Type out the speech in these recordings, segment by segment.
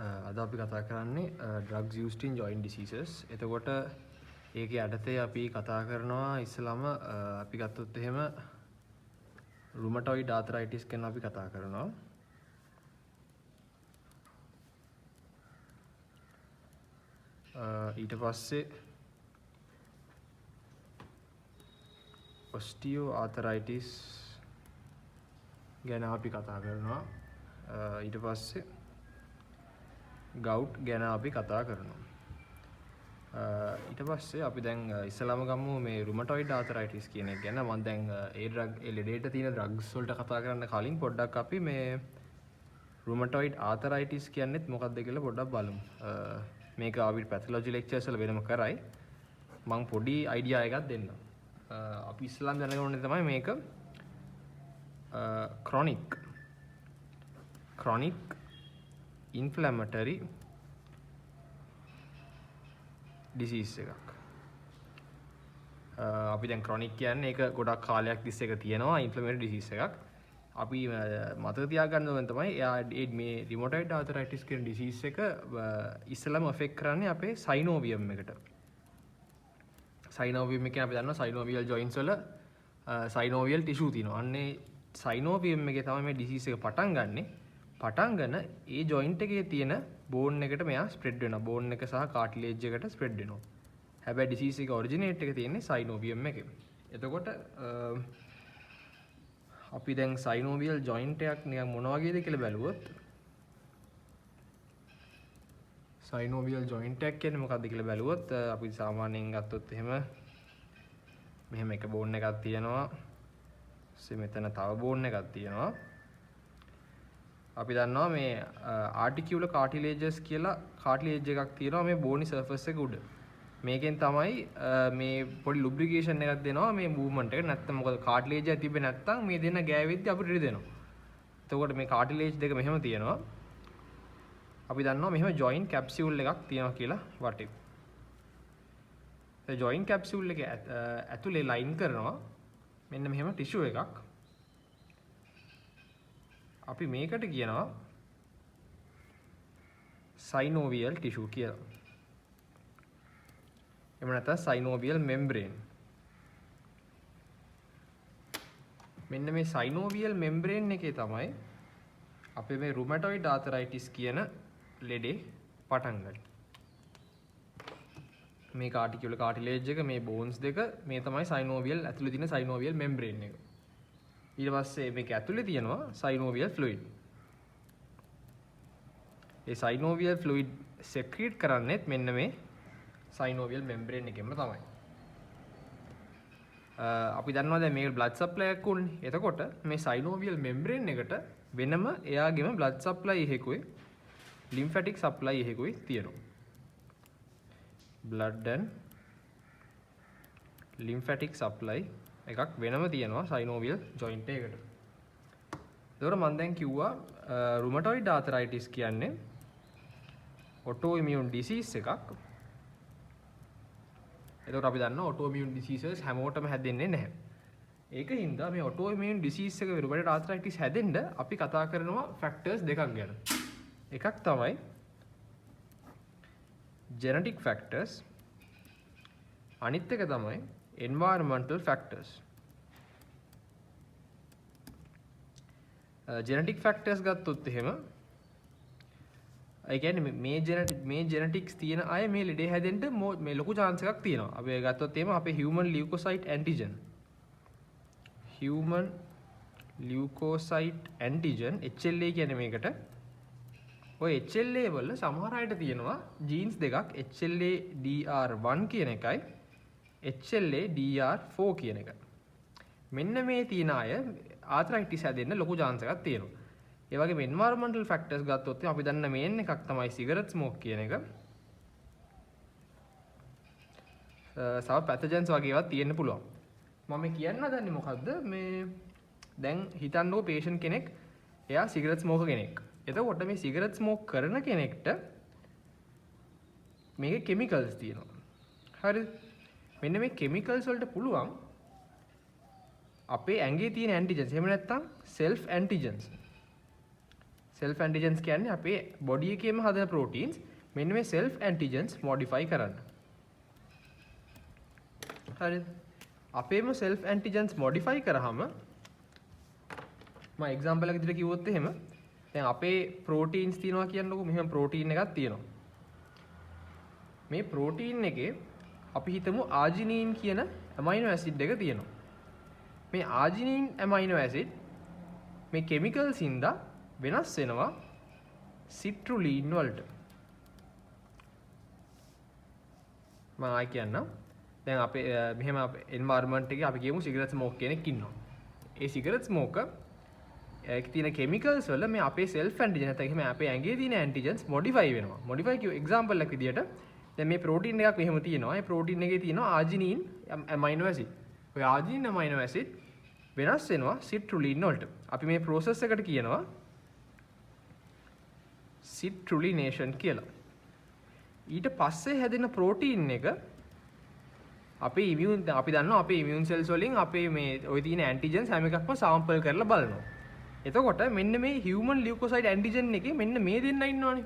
අද අපි කතා කරන්නේ drugs used in joint diseases. එතකොට ඒකේ යටතේ අපි කතා කරනවා ඉස්සලම අපි ගත්තොත් එහෙම rheumatoid arthritis ගැන අපි කතා කරනවා. ඊට පස්සේ osteoarthritis ගැන අපි කතා කරනවා. ඊට පස්සේ gout ගැන අපි කතා කරනවා. ඊට පස්සේ අපි දැන් ඉස්සලාම ගමු මේ rheumatoid arthritis කියන එක ගැන. මම දැන් ඒ ලෙඩේට තියෙන drugs වලට කතා කරන්න කලින් පොඩ්ඩක් අපි මේ rheumatoid arthritis කියන්නේත් මොකක්ද කියලා පොඩ්ඩක් බලමු. මේක අපි pathology lectures වල වෙනම කරයි. මම පොඩි idea එකක් දෙන්නම්. අපි ඉස්සලාම දැනගන්න ඕනේ තමයි මේක chronic inflammatory disease එකක්. අපි දැන් chronic කියන්නේ ඒක ගොඩක් කාලයක් තිස්සේ එක තියෙනවා inflammatory disease එකක්. අපි මතක තියාගන්න ඕනේ තමයි එයා මේ rheumatoid arthritis කියන disease එක ඉස්සෙල්ලාම affect කරන්නේ අපේ synovium එකට. synovium එක අපි දන්නවා synovial joints වල synovial tissue තියෙනවා. අන්නේ synovium එකේ තමයි මේ disease එක පටන් ගන්නෙ. පටන් ගන්න ඒ joint එකේ තියෙන bone එකට මෙයා spread වෙනවා. bone එක සහ cartilage එකට spread වෙනවා. හැබැයි disease එක originate එක තියෙන්නේ synovium එකේ. එතකොට අපි දැන් synovial joint එකක් නිකන් මොන වගේද කියලා බැලුවොත් synovial joint එකක් කියන්නේ මොකක්ද කියලා බැලුවොත් අපි සාමාන්‍යයෙන් ගත්තොත් එහෙම මෙහෙම එක bone එකක් තියෙනවා. මෙතන තව bone එකක් තියෙනවා. අපි දන්නවා මේ articular cartilages කියලා cartilage එකක් තියෙනවා මේ bony surface එක උඩ. මේකෙන් තමයි මේ පොඩි lubrication එකක් දෙනවා මේ movement එකට. නැත්නම් මොකද cartilage එක තිබ්බේ නැත්නම් මේ දෙන්න ගෑවෙද්දි අපිට රිදෙනවා. එතකොට මේ cartilage දෙක මෙහෙම තියෙනවා. අපි දන්නවා මෙහෙම joint capsule එකක් තියෙනවා කියලා වටේ. ඒ joint capsule එක ඇතුලේ line කරනවා මෙන්න මෙහෙම tissue එකක්. අපි මේකට කියනවා synovial tissue කියලා. එහෙම නැත්නම් synovial membrane. මෙන්න මේ synovial membrane එකේ තමයි අපේ මේ rheumatoid arthritis කියන ලෙඩේ පටන් ගන්න. මේ articular cartilage එක මේ bones දෙක මේ තමයි synovial ඇතුලේ තියෙන synovial membrane එක. ඊට පස්සේ මේක ඇතුලේ තියෙනවා synovial fluid. ඒ synovial fluid secrete කරන්නේත් මෙන්න මේ synovial membrane එකෙන්ම තමයි. අපි දන්නවා දැන් මේක blood supply එකක් උන්නේ. එතකොට මේ synovial membrane එකට වෙනම එයාගේම blood supply එකකුයි lymphatic supply එකකුයි තියෙනවා. blood and lymphatic supply එකක් වෙනම තියෙනවා synovial joint එකකට. ඒතකොට මම දැන් කිව්වා rheumatoid arthritis කියන්නේ autoimmune disease එකක්. එතකොට අපි දන්නවා autoimmune diseases හැමෝටම හැදෙන්නේ නැහැ. ඒකින්ද මේ autoimmune disease එක rheumatoid arthritis හැදෙන්න අපි කතා කරනවා factors දෙකක් ගැන. එකක් තමයි genetic factors. අනිත් එක තමයි environmental factors. genetic factors ගත්තොත් එහෙම ඒ කියන්නේ මේ genetics තියෙන අය මේ ලෙඩේ හැදෙන්න මේ ලොකු chance එකක් තියෙනවා. අපි ගත්තොත් එහෙම අපේ human leukocyte antigen HLA කියන්නේ මේකට. ඔය HLA වල සමහර අයට තියෙනවා genes දෙකක් HLA DR1 කියන එකයි HLA DR4 කියන එක. මෙන්න මේ තියෙන අය arthritis හැදෙන්න ලොකු chance එකක් තියෙනවා. ඒ වගේම environmental factors ගත්තොත් අපි දන්න main එකක් තමයි cigarette smoke කියන එක. සව pathogens වගේ ඒවා තියෙන්න පුළුවන්. මම කියන්න හදන්නේ මොකද්ද මේ දැන් හිතන්නකෝ patient කෙනෙක් එයා cigarette smoker කෙනෙක්. එතකොට මේ cigarette smoke කරන කෙනෙක්ට මේකේ chemicals තියෙනවා. හරිද? මෙන්න මේ chemicals වලට පුළුවන් අපේ ඇඟේ තියෙන antigens එහෙම නැත්නම් self antigens self antigens කියන්නේ අපේ body එකේම හදන proteins. මෙන්න මේ self antigens modify කරන්න. හරිද? අපේම self antigens modify කරාම මම example එකක් විදිහට කිව්වොත් එහෙම දැන් අපේ proteins තියෙනවා කියන්නකො මෙහෙම protein එකක් තියෙනවා. මේ protein එකේ අපි හිතමු arginine කියන amino acid එක තියෙනවා. මේ arginine amino acid මේ chemicals ඉඳලා වෙනස් වෙනවා citrulline වලට. මම ආයි කියන්නම්. දැන් අපේ මෙහෙම environment එකේ අපි කියමු cigarette smoke කෙනෙක් ඉන්නවා. ඒ cigarette smoker ඒකේ තියෙන chemicals වල මේ අපේ self antigen නැත්නම් එහෙම අපේ ඇඟේ තියෙන antigens modify වෙනවා. modify කිව්ව example එකක් විදියට දැන් මේ protein එකක් මෙහෙම තියෙනවා. ඒ protein එකේ තියෙනවා arginine amino acid. ඔය arginine amino acid වෙනස් වෙනවා citrulline වලට. අපි මේ process එකට කියනවා citrulination කියලා. ඊට පස්සේ හැදෙන protein එක අපේ immune අපි දන්නවා අපේ immune cells වලින් අපේ මේ ওই තියෙන antigens හැම එකක්ම sample කරලා බලනවා. එතකොට මෙන්න මේ human leukocyte antigen එකේ මෙන්න මේ දෙන්න ඉන්නවනේ.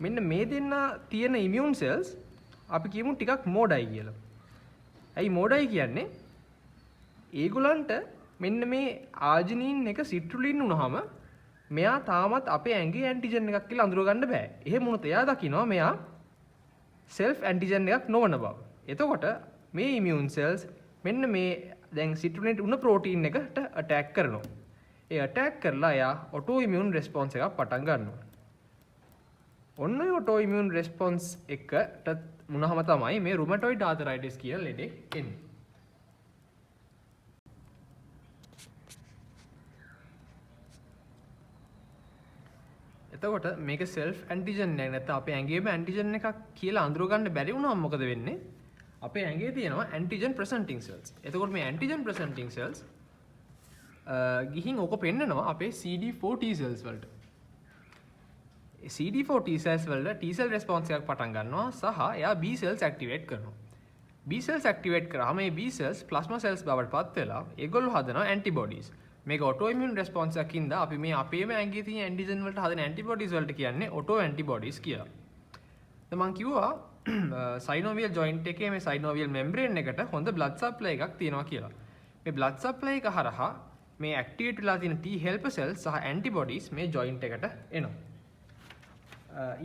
මෙන්න මේ දෙන්න තියෙන immune cells අපි කියමු ටිකක් මෝඩයි කියලා. ඇයි මෝඩයි කියන්නේ? ඒගොල්ලන්ට මෙන්න මේ arginine එක citrulline වුණාම මෙයා තාමත් අපේ ඇඟේ antigen එකක් කියලා අඳුර ගන්න බෑ. එහෙම වුණොත් එයා දකිනවා මෙයා self antigen එකක් නොවන බව. එතකොට මේ immune cells මෙන්න මේ දැන් citrullinate උන protein එකට attack කරනවා. ඒ attack කරලා එයා autoimmune response එකක් පටන් ගන්නවා. ඔන්න ඔය autoimmune response එකට මුනහම තමයි මේ rheumatoid arthritis කියන ලෙඩේ එන්නේ. එතකොට මේක self antigen එක නැත්නම් අපේ ඇඟේම antigen එකක් කියලා අඳුර ගන්න බැරි වුණාම මොකද වෙන්නේ? අපේ ඇඟේ තියෙනවා antigen presenting cells. එතකොට මේ antigen presenting cells ගිහින් ඕක පෙන්නනවා අපේ CD4 T cells වලට. CD4 T cells වලට T cell response එකක් පටන් ගන්නවා සහ එයා B cells activate කරනවා. B cells activate කරාම මේ B cells plasma cells බවට පත් වෙලා ඒගොල්ලෝ හදනවා antibodies. මේක autoimmune response එකකින්ද අපි මේ අපේම ඇඟේ තියෙන antigen වලට හදන antibodies වලට කියන්නේ auto antibodies කියලා. දැන් මම කිව්වා synovial joint එකේ මේ synovial membrane එකට හොඳ blood supply එකක් තියෙනවා කියලා. මේ blood supply එක හරහා මේ activate වෙලා තියෙන T helper cells සහ antibodies මේ joint එකට එනවා.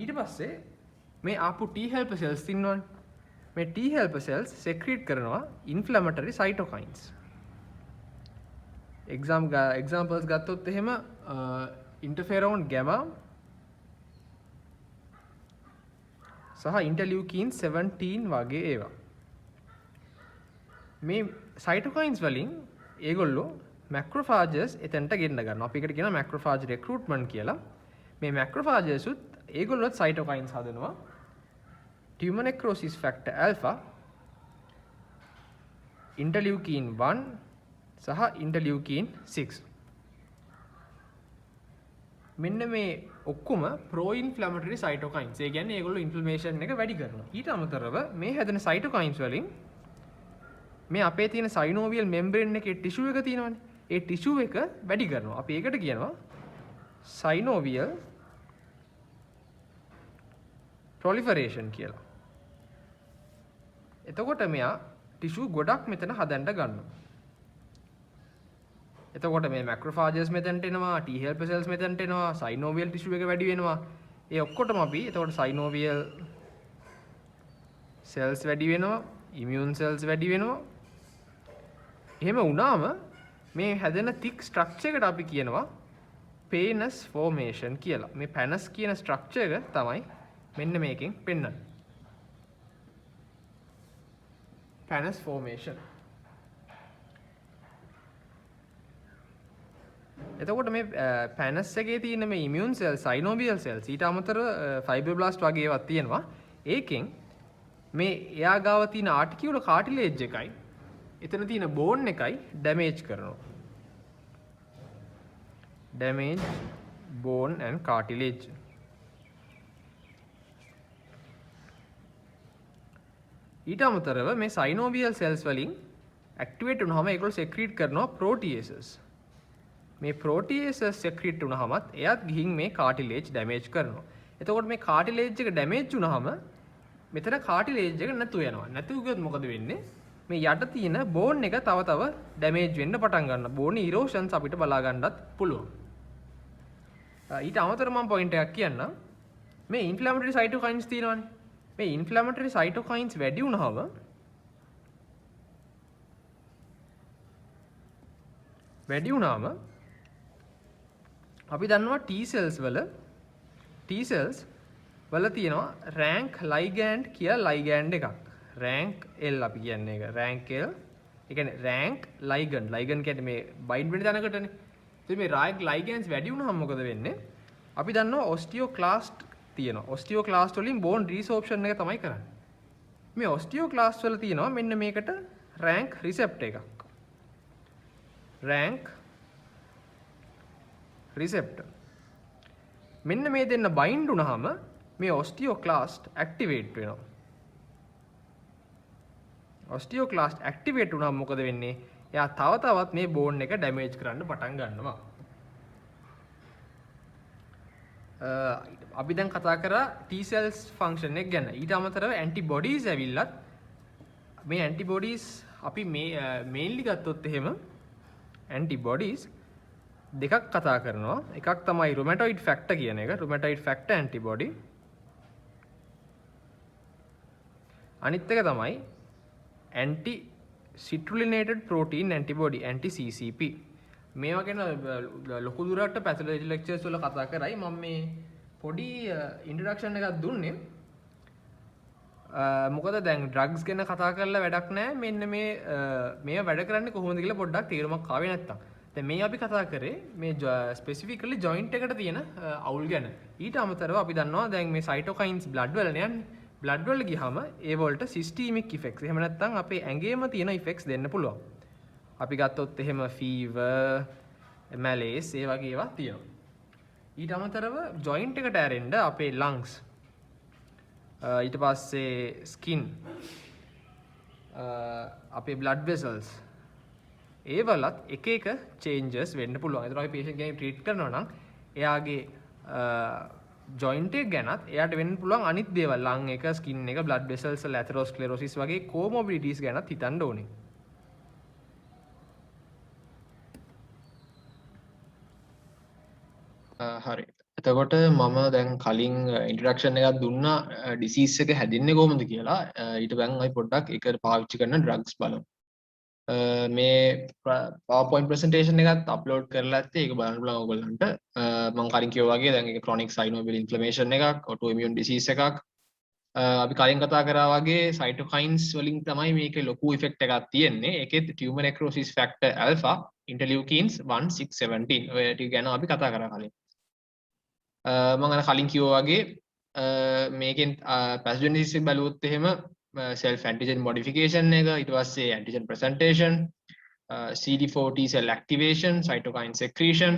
ඊට පස්සේ මේ ආපු T helper cells ඉන්නවනේ. මේ T helper cells secrete කරනවා inflammatory cytokines. examples ගත්තොත් එහෙම interferon gamma සහ interleukin 17 වගේ ඒවා. මේ cytokines වලින් ඒගොල්ලෝ macrophages එතනට ගෙන්න ගන්නවා. අපි ඒකට කියනවා macrophage recruitment කියලා. මේ macrophages උත් ඒගොල්ලොත් cytokines හදනවා. tumor necrosis factor alpha, interleukin 1 සහ interleukin 6. මෙන්න මේ ඔක්කොම pro inflammatory cytokines. ඒ කියන්නේ ඒගොල්ලෝ inflammation එක වැඩි කරනවා. ඊට අමතරව මේ හැදෙන cytokines වලින් මේ අපේ තියෙන synovial membrane එකේ tissue එක තියෙනවනේ. ඒ tissue එක වැඩි කරනවා. අපි ඒකට කියනවා synovial proliferation කියලා. එතකොට මෙයා tissue ගොඩක් මෙතන හදන්න ගන්නවා. එතකොට මේ macrophages මෙතනට එනවා, T helper cells මෙතනට එනවා, synovial tissue එක වැඩි වෙනවා. ඒ ඔක්කොටම අපි එතකොට synovial cells වැඩි වෙනවා, immune cells වැඩි වෙනවා. එහෙම වුණාම මේ හැදෙන thick structure එකට අපි කියනවා Panus formation කියලා. මේ Panus කියන structure එක තමයි මෙන්න මේකෙන් පෙන්වන්නේ. Panus formation. එතකොට මේ Panus එකේ තියෙන මේ immune cells, synovial cells ඊට අමතරව fibroblast වගේ ඒවා තියෙනවා. ඒකෙන් මේ එයා ගාව තියෙන articular cartilage එකයි එතන තියෙන bone එකයි damage කරනවා. Damage bone and cartilage. ඊට අමතරව මේ synovial cells වලින් activate වුණාම ඒගොල්ලෝ secrete කරනවා proteases. මේ ප්‍රෝටියේසස් සෙක්‍රීට් වුණාමත් එයත් ගිහින් මේ කාටිලේජ් ඩැමේජ් කරනවා. එතකොට මේ කාටිලේජ් එක ඩැමේජ් වුණාම මෙතන කාටිලේජ් එක නැතු වෙනවා. නැතු ගියොත් මොකද වෙන්නේ? මේ යට තියෙන බෝන් එක තව ඩැමේජ් වෙන්න පටන් ගන්නවා. බෝන් ඉරෝෂන්ස් අපිට බලා ගන්නත් පුළුවන්. ඊට අමතරව මම පොයින්ට් එකක් කියන්නම්. මේ ඉන්ෆ්ලැමටරි සයිටෝකයින්ස් තියෙනවානේ. මේ ඉන්ෆ්ලැමටරි සයිටෝකයින්ස් වැඩි වුණාම අපි දන්නවා T cells වල තියෙනවා rank ligand කියලා ligand එකක්. rank L අපි කියන්නේ ඒක. rank L. ඒ කියන්නේ rank ligand. ligand කියන්නේ මේ bind වෙන තැනකටනේ. ඉතින් මේ rank ligands වැඩි වුණාම මොකද වෙන්නේ? අපි දන්නවා osteoclast තියෙනවා. osteoclast වලින් bone resorption එක තමයි කරන්නේ. මේ osteoclast වල තියෙනවා මෙන්න මේකට rank receptor එකක්. rank receptor. මෙන්න මේ දෙන්න bind වුණාම මේ osteoclast activate වෙනවා. osteoclast activate වුණාම මොකද වෙන්නේ? එයා තවත් මේ bone එක damage කරන්න පටන් ගන්නවා. අපි දැන් කතා කරා T cells function එක ගැන. ඊට අමතරව antibodies ඇවිල්ලත් මේ antibodies අපි mainly ගත්තොත් එහෙම antibodies දෙකක් කතා කරනවා. එකක් තමයි rheumatoid factor කියන එක. rheumatoid factor antibody. අනිත් එක තමයි anti citrullinated protein antibody anti CCP. මේවා ගැන ලොකු දුරට පැතලොජි ලෙක්චර්ස් වල කතා කරයි. මම මේ පොඩි ඉන්ට්‍රොඩක්ෂන් එකක් දුන්නේ. මොකද දැන් ඩ්‍රග්ස් ගැන කතා කරලා වැඩක් නැහැ. මෙන්න මේවා වැඩ කරන්නේ කොහොමද කියලා පොඩ්ඩක් තීරමක් ආවේ නැත්තම්. දැන් මේ අපි කතා කරේ මේ ස්පෙસિෆිකලි ජොයින්ට් එකට තියෙන අවුල් ගැන. ඊට අමතරව අපි දන්නවා දැන් මේ සයිටෝකයින්ස් බ්ලඩ් වල යන්නේ. බ්ලඩ් වල ගියාම ඒ වලට සිස්ටීමික් ඉෆෙක්ට්ස්. එහෙම නැත්නම් අපේ ඇඟේම තියෙන ඉෆෙක්ට්ස් දෙන්න පුළුවන්. අපි ගත්තොත් එහෙම ෆීවර්, මැලේස් ඒ වගේ ඒවා තියෙනවා. ඊට අමතරව ජොයින්ට් එකට ඇරෙන්න අපේ ලංග්ස් ඊට පස්සේ ස්කින් අපේ බ්ලඩ් වෙසල්ස් ඒ වලත් එක චේන්ජස් වෙන්න පුළුවන්. ඒතර අපි patient කෙනෙක් ට්‍රීට් කරනවා නම් එයාගේ ජොයින්ට් එක ගැනත් එයාට වෙන්න පුළුවන් අනිත් දේවල් ලං එක, ස්කින් එක, බ්ලඩ් වෙසල්ස් වල ඇතරෝස්ක්ලෙරොසිස් වගේ කොමොබිඩිටිස් ගැනත් හිතන්න ඕනේ. හරි. එතකොට මම දැන් කලින් ඉන්ට්‍රොඩක්ෂන් එකක් දුන්නා ඩිසීස් එක හැදෙන්නේ කොහොමද කියලා. ඊට පස්සේ අපි පොඩ්ඩක් ඒක පාවිච්චි කරන ඩ්‍රග්ස් බලමු. මේ PowerPoint presentation එකත් අප්ලෝඩ් කරලා ඇත්තේ ඒක බලන්න පුළුවන් ඔයගොල්ලන්ට. මම කලින් කිව්වා වගේ දැන් ඒක chronic synovial inflammation එකක්, autoimmune disease එකක්. අපි කලින් කතා කරා වගේ cytokines වලින් තමයි මේකේ ලොකු effect එකක් තියෙන්නේ. ඒකෙත් tumor necrosis factor alpha, interleukins 1, 6, 17 ඔය ටික ගැන අපි කතා කරා කලින්. මම අර කලින් කිව්වා වගේ මේකෙන් pathogenesis එක බලුවොත් එහෙම self antigen modification එක, ඊට පස්සේ antigen presentation, CD4 T cell activation, cytokine secretion,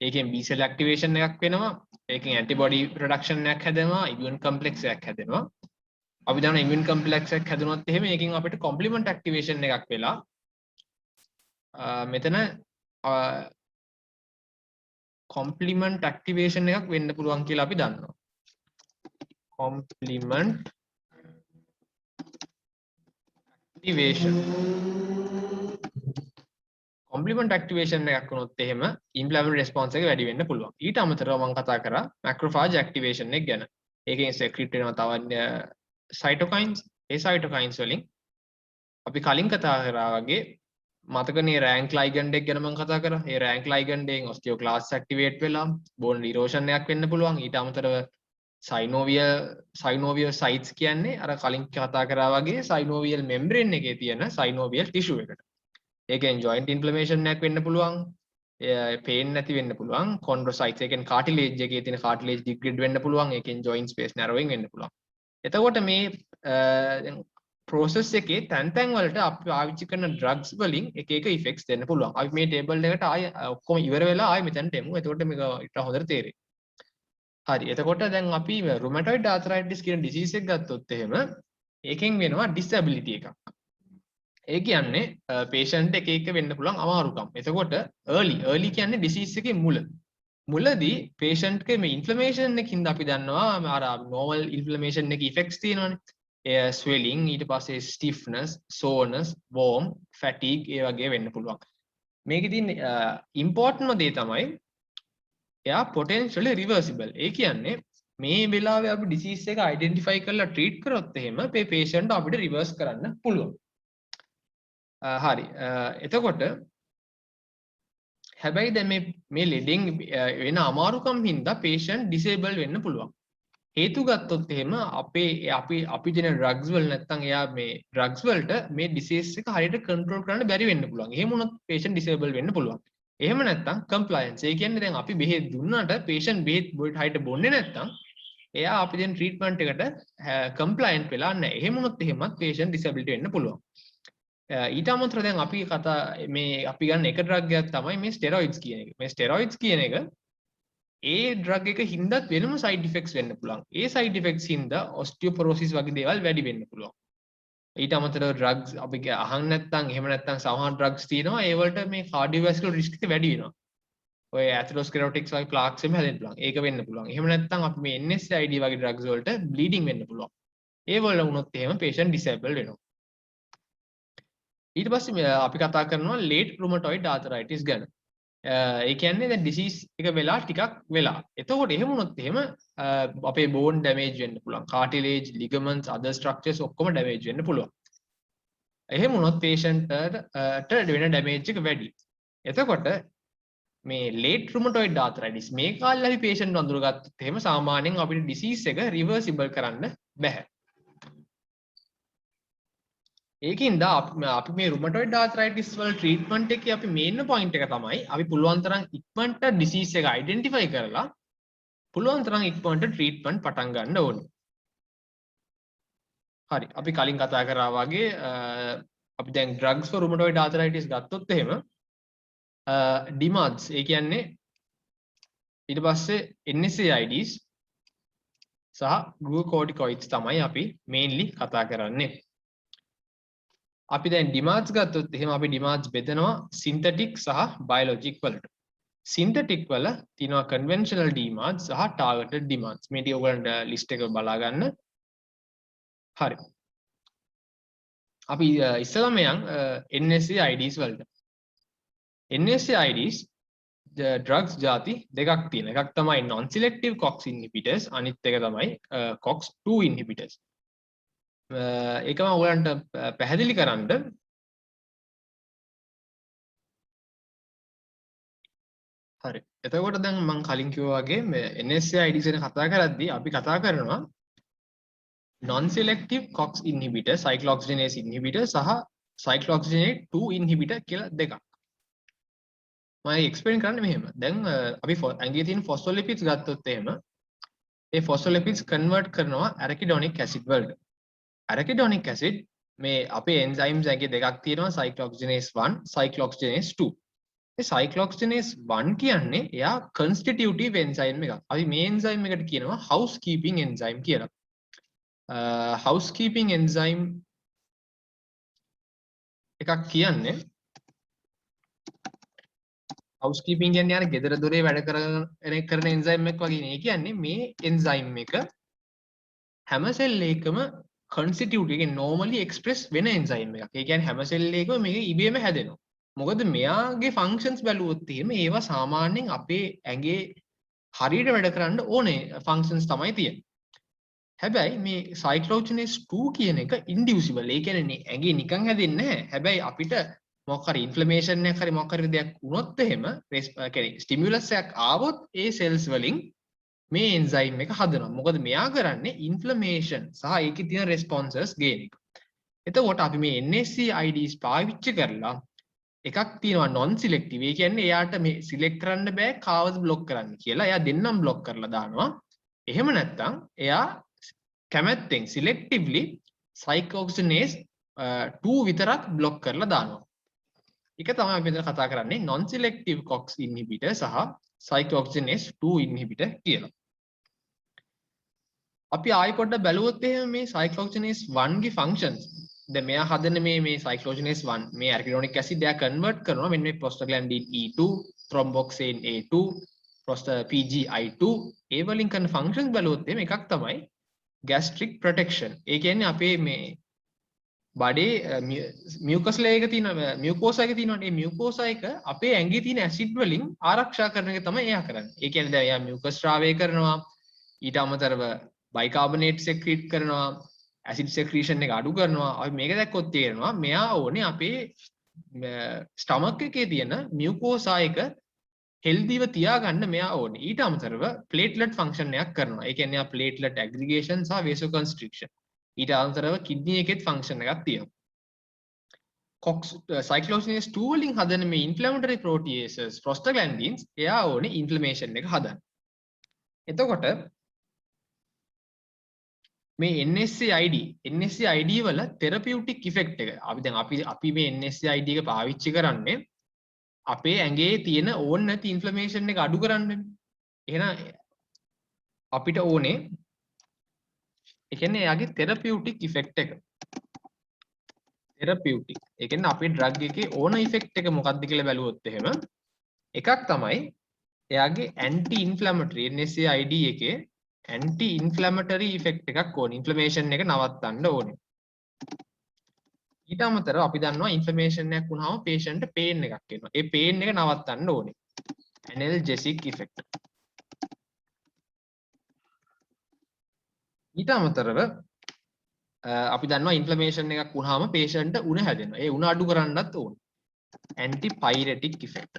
ඒකෙන් B cell activation එකක් වෙනවා, ඒකෙන් antibody production එකක් හැදෙනවා, immune complex එකක් හැදෙනවා. අපි දන්නවා immune complex එකක් හැදුනොත් එහෙම ඒකෙන් අපිට complement activation එකක් වෙලා මෙතන complement activation එකක් වෙන්න පුළුවන් කියලා අපි දන්නවා. complement activation එකක් වුණොත් එහෙම inflammatory response එක වැඩි වෙන්න පුළුවන්. ඊට අමතරව මම කතා කරා macrophage activation එක ගැන. ඒකෙන් secrete වෙනවා තව cytokines. ඒ cytokines වලින් අපි කලින් කතා කරා වගේ මතකනේ rank ligand එක ගැන මම කතා කරා. ඒ rank ligand එකෙන් osteoclast activate වෙලා bone erosion එකක් වෙන්න පුළුවන්. ඊට අමතරව synovial sites කියන්නේ අර කලින් කතා කරා වගේ synovial membrane එකේ තියෙන synovial tissue එකට. ඒකෙන් joint inflammation එකක් වෙන්න පුළුවන්. pain නැති වෙන්න පුළුවන්. chondrocytes ඒකෙන් cartilage එකේ තියෙන cartilage degrade වෙන්න පුළුවන්. ඒකෙන් joint space narrowing වෙන්න පුළුවන්. එතකොට මේ process එකේ තැන් වලට අපි පාවිච්චි කරන drugs වලින් එක effects දෙන්න පුළුවන්. අපි මේ table එකට ආයෙ ඔක්කොම ඉවර වෙලා ආයෙ මෙතනට එමු. එතකොට මේක ඊට හොඳට තේරෙයි. හරි. එතකොට දැන් අපි rheumatoid arthritis කියන disease එක ගත්තොත් එහෙම ඒකෙන් වෙනවා disability එකක්. ඒ කියන්නේ patient එක වෙන්න පුළුවන් අමාරුකම්. එතකොට early කියන්නේ disease එකේ මුලදී patient එකේ මේ inflammation එකකින්ද අපි දන්නවා අර normal inflammation එකේ effects තියෙනවානේ. ඒ swelling ඊට පස්සේ stiffness, soreness, warm, fatigue ඒ වගේ වෙන්න පුළුවන්. මේකේ තියෙන important දේ තමයි එයා potentially reversible. ඒ කියන්නේ මේ වෙලාවේ අපි disease එක identify කරලා treat කරොත් එහෙම මේ patient අපිට reverse කරන්න පුළුවන්. හරි. එතකොට හැබැයි දැන් මේ ලෙඩෙන් වෙන අමාරුකම් හින්දා patient disable වෙන්න පුළුවන්. හේතු ගත්තොත් එහෙම අපි දෙන drugs වල නැත්නම් එයා මේ drugs වලට මේ disease එක හරියට control කරන්න බැරි වෙන්න පුළුවන්. එහෙම වුණොත් patient disable වෙන්න පුළුවන්. එහෙම නැත්නම් compliance. ඒ කියන්නේ දැන් අපි බෙහෙත් දුන්නාට patient බෙහෙත් හරියට බොන්නේ නැත්නම් එයා අපි දෙන treatment එකට compliant වෙලා නැහැ. එහෙම වුණොත් එහෙමත් patient disability වෙන්න පුළුවන්. ඊට අමතරව දැන් අපි අපි ගන්න එක drug එකක් තමයි මේ steroids කියන එක. මේ steroids කියන එක ඒ drug එක හින්දාත් වෙනම side effects වෙන්න පුළුවන්. ඒ side effects හින්දා osteoporosis වගේ දේවල් වැඩි වෙන්න පුළුවන්. ඊට අමතරව drugs අපි අහන්න නැත්නම් එහෙම නැත්නම් සමහර drugs තියෙනවා ඒ වලට මේ cardiovascular risk එක වැඩි වෙනවා. ඔය atherosclerotics වගේ plaques එහෙම හැදෙන්න පුළුවන්. ඒක වෙන්න පුළුවන්. එහෙම නැත්නම් අපි මේ NSAID වගේ drugs වලට bleeding වෙන්න පුළුවන්. ඒ වල වුණොත් එහෙම patient disable වෙනවා. ඊට පස්සේ අපි කතා කරනවා late rheumatoid arthritis ගැන. ඒ කියන්නේ දැන් disease එක වෙලා ටිකක් වෙලා. එතකොට එහෙම වුණොත් එහෙම අපේ bone damage වෙන්න පුළුවන්. cartilage, ligaments, other structures ඔක්කොම damage වෙන්න පුළුවන්. එහෙම වුණොත් patient ට වෙන damage එක වැඩි. එතකොට මේ late rheumatoid arthritis මේ කාලේ අපි patient අඳුරගත්තොත් එහෙම සාමාන්‍යයෙන් අපිට disease එක reversible කරන්න බැහැ. ඒකින්ද අපි මේ rheumatoid arthritis වල treatment එකේ අපි main point එක තමයි අපි පුළුවන් තරම් ඉක්මනට disease එක identify කරලා පුළුවන් තරම් ඉක්මනට treatment පටන් ගන්න ඕනේ. හරි අපි කලින් කතා කරා වගේ අපි දැන් drugs for rheumatoid arthritis ගත්තොත් එහෙම DMARDs ඒ කියන්නේ ඊට පස්සේ NSAIDs සහ glucocorticoids තමයි අපි mainly කතා කරන්නේ. අපි දැන් DMARDs ගත්තොත් එහෙම අපි DMARDs බෙදනවා synthetic සහ biologic වලට. synthetic වල තියෙනවා conventional DMARDs සහ targeted DMARDs. මේ ටික ඔයගලන්ට list එක බලා ගන්න. හරි. අපි ඉස්සෙල්ලාම යන් NSAIDs වලට. NSAIDs drugs ಜಾති දෙකක් තියෙනවා. එකක් තමයි non selective COX inhibitors අනිත් එක තමයි COX-2 inhibitors. ඒකම ඔයගලන්ට පැහැදිලි කරන්න හරි. එතකොට දැන් මම කලින් කිව්වා වගේ මේ NSAIDs ගැන කතා කරද්දී අපි කතා කරනවා non selective COX inhibitor, cyclooxygenase inhibitor සහ cyclooxygenase 2 inhibitor කියලා දෙකක්. මම එක්ස්ප්ලেইন කරන්නේ මෙහෙම. දැන් අපි ඇඟේ තියෙන phospholipids ගත්තොත් එහෙම ඒ phospholipids convert කරනවා arachidonic acid වලට. arachidonic acid මේ අපේ enzymes ඇඟේ දෙකක් තියෙනවා cyclooxygenase 1 cyclooxygenase 2. මේ cyclooxygenase 1 කියන්නේ එයා constitutive enzyme එකක්. අපි මේ enzyme එකට කියනවා housekeeping enzyme කියලා. housekeeping enzyme එකක් කියන්නේ housekeeping කියන්නේ අර ගෙදර දොරේ වැඩ කරන enzyme එකක් වගේ නේ. ඒ කියන්නේ මේ enzyme එක හැම cell එකකම constitute එකේ normally express වෙන enzyme එකක්. ඒ කියන්නේ හැම cell එකකම මේක ඉබේම හැදෙනවා. මොකද මෙයාගේ functions බැලුවොත් එහෙම ඒවා සාමාන්‍යයෙන් අපේ ඇඟේ හරියට වැඩ කරන්න ඕනේ functions තමයි තියෙන්නේ. හැබැයි මේ cyclooxygenase 2 කියන එක inducible. ඒ කියන්නේ ඇඟේ නිකන් හැදෙන්නේ නැහැ. හැබැයි අපිට මොකක් හරි ඉන්ෆ්ලමේෂන් එකක් හරි මොකක් හරි දෙයක් වුණොත් එහෙම කියන්නේ ස්ටිමියුලස් එකක් ආවොත් ඒ cells වලින් මේ enzyme එක හදනවා. මොකද මෙයා කරන්නේ inflammation සහ ඒකේ තියෙන responses gain එක. එතකොට අපි මේ NSAIDs පාවිච්චි කරලා එකක් තියෙනවා non selective. ඒ කියන්නේ එයාට මේ select කරන්න බෑ කාවද block කරන්න කියලා. එයා දෙන්නම් block කරලා දානවා. එහෙම නැත්නම් එයා කැමැත්තෙන් selectively cyclooxygenase 2 විතරක් block කරලා දානවා. ඒක තමයි අපි මෙතන කතා කරන්නේ non selective COX inhibitor සහ cyclooxygenase 2 inhibitor කියලා. අපි ආයෙ පොඩ්ඩක් බැලුවොත් එහෙම මේ cyclooxygenase 1 ගේ functions දැන් මෙයා හදන මේ cyclooxygenase 1 මේ arachidonic acid එයා convert කරනවා මෙන්න මේ prostaglandin E2 thromboxane A2 PGI2 ඒ වලින් කරන functions බලුවොත් එහෙම එකක් තමයි gastric protection. ඒ කියන්නේ අපේ මේ බඩේ මියුකස් ලේයර් එක තියෙනවා මියුකෝසා එක තියෙනවානේ මේ මියුකෝසා එක අපේ ඇඟේ තියෙන ඇසිඩ් වලින් ආරක්ෂා කරන එක තමයි එයා කරන්නේ. ඒ කියන්නේ දැන් එයා මියුකස් ස්‍රාවය කරනවා ඊට අමතරව බයිකාබනේට් සෙක්‍රීට් කරනවා ඇසිඩ් සෙක්‍රීෂන් එක අඩු කරනවා. අපි මේක දැක්කොත් තේරෙනවා මෙයා ඕනේ අපේ ස්ටමක් එකේ තියෙන මියුකෝසා එක හෙල්දිව තියාගන්න මෙයා ඕනේ. ඊට අමතරව ප්ලේට්ලට් ෆන්ක්ෂන් එකක් කරනවා. ඒ කියන්නේ ප්ලේට්ලට් ඇග්‍රිගේෂන් සහ වේසෝකන්ස්ට්‍රික්ෂන්. ඊට අමතරව කිඩ්නි එකෙත් ෆන්ක්ෂන් එකක් තියෙනවා. COX cyclooxygenase 2 වලින් හදන මේ inflammatory proteases prostaglandins එයා ඕනේ ඉන්ෆ්ලමේෂන් එක හදන්න. එතකොට මේ NSAID වල therapeutic effect එක අපි මේ NSAID එක පාවිච්චි කරන්නේ අපේ ඇඟේ තියෙන ඕන නැති ඉන්ෆ්ලමේෂන් එක අඩු කරන්නනේ. එහෙනම් අපිට ඕනේ ඒ කියන්නේ එයාගේ therapeutic effect එක. therapeutic. ඒ කියන්නේ අපේ drug එකේ ඕන effect එක මොකක්ද කියලා බැලුවොත් එහෙම එකක් තමයි එයාගේ anti inflammatory NSAID එකේ anti inflammatory effect එකක් ඕනේ. inflammation එක නවත්තන්න ඕනේ. ඊට අමතරව අපි දන්නවා inflammation එකක් වුණාම patient pain එකක් එනවා. ඒ pain එක නවත්තන්න ඕනේ. analgesic effect. ඊට අමතරව අපි දන්නවා ඉන්ෆ්ලමේෂන් එකක් වුණාම patient උණ හැදෙනවා. ඒ උණ අඩු කරන්නත් ඕනේ. antipyretic effect.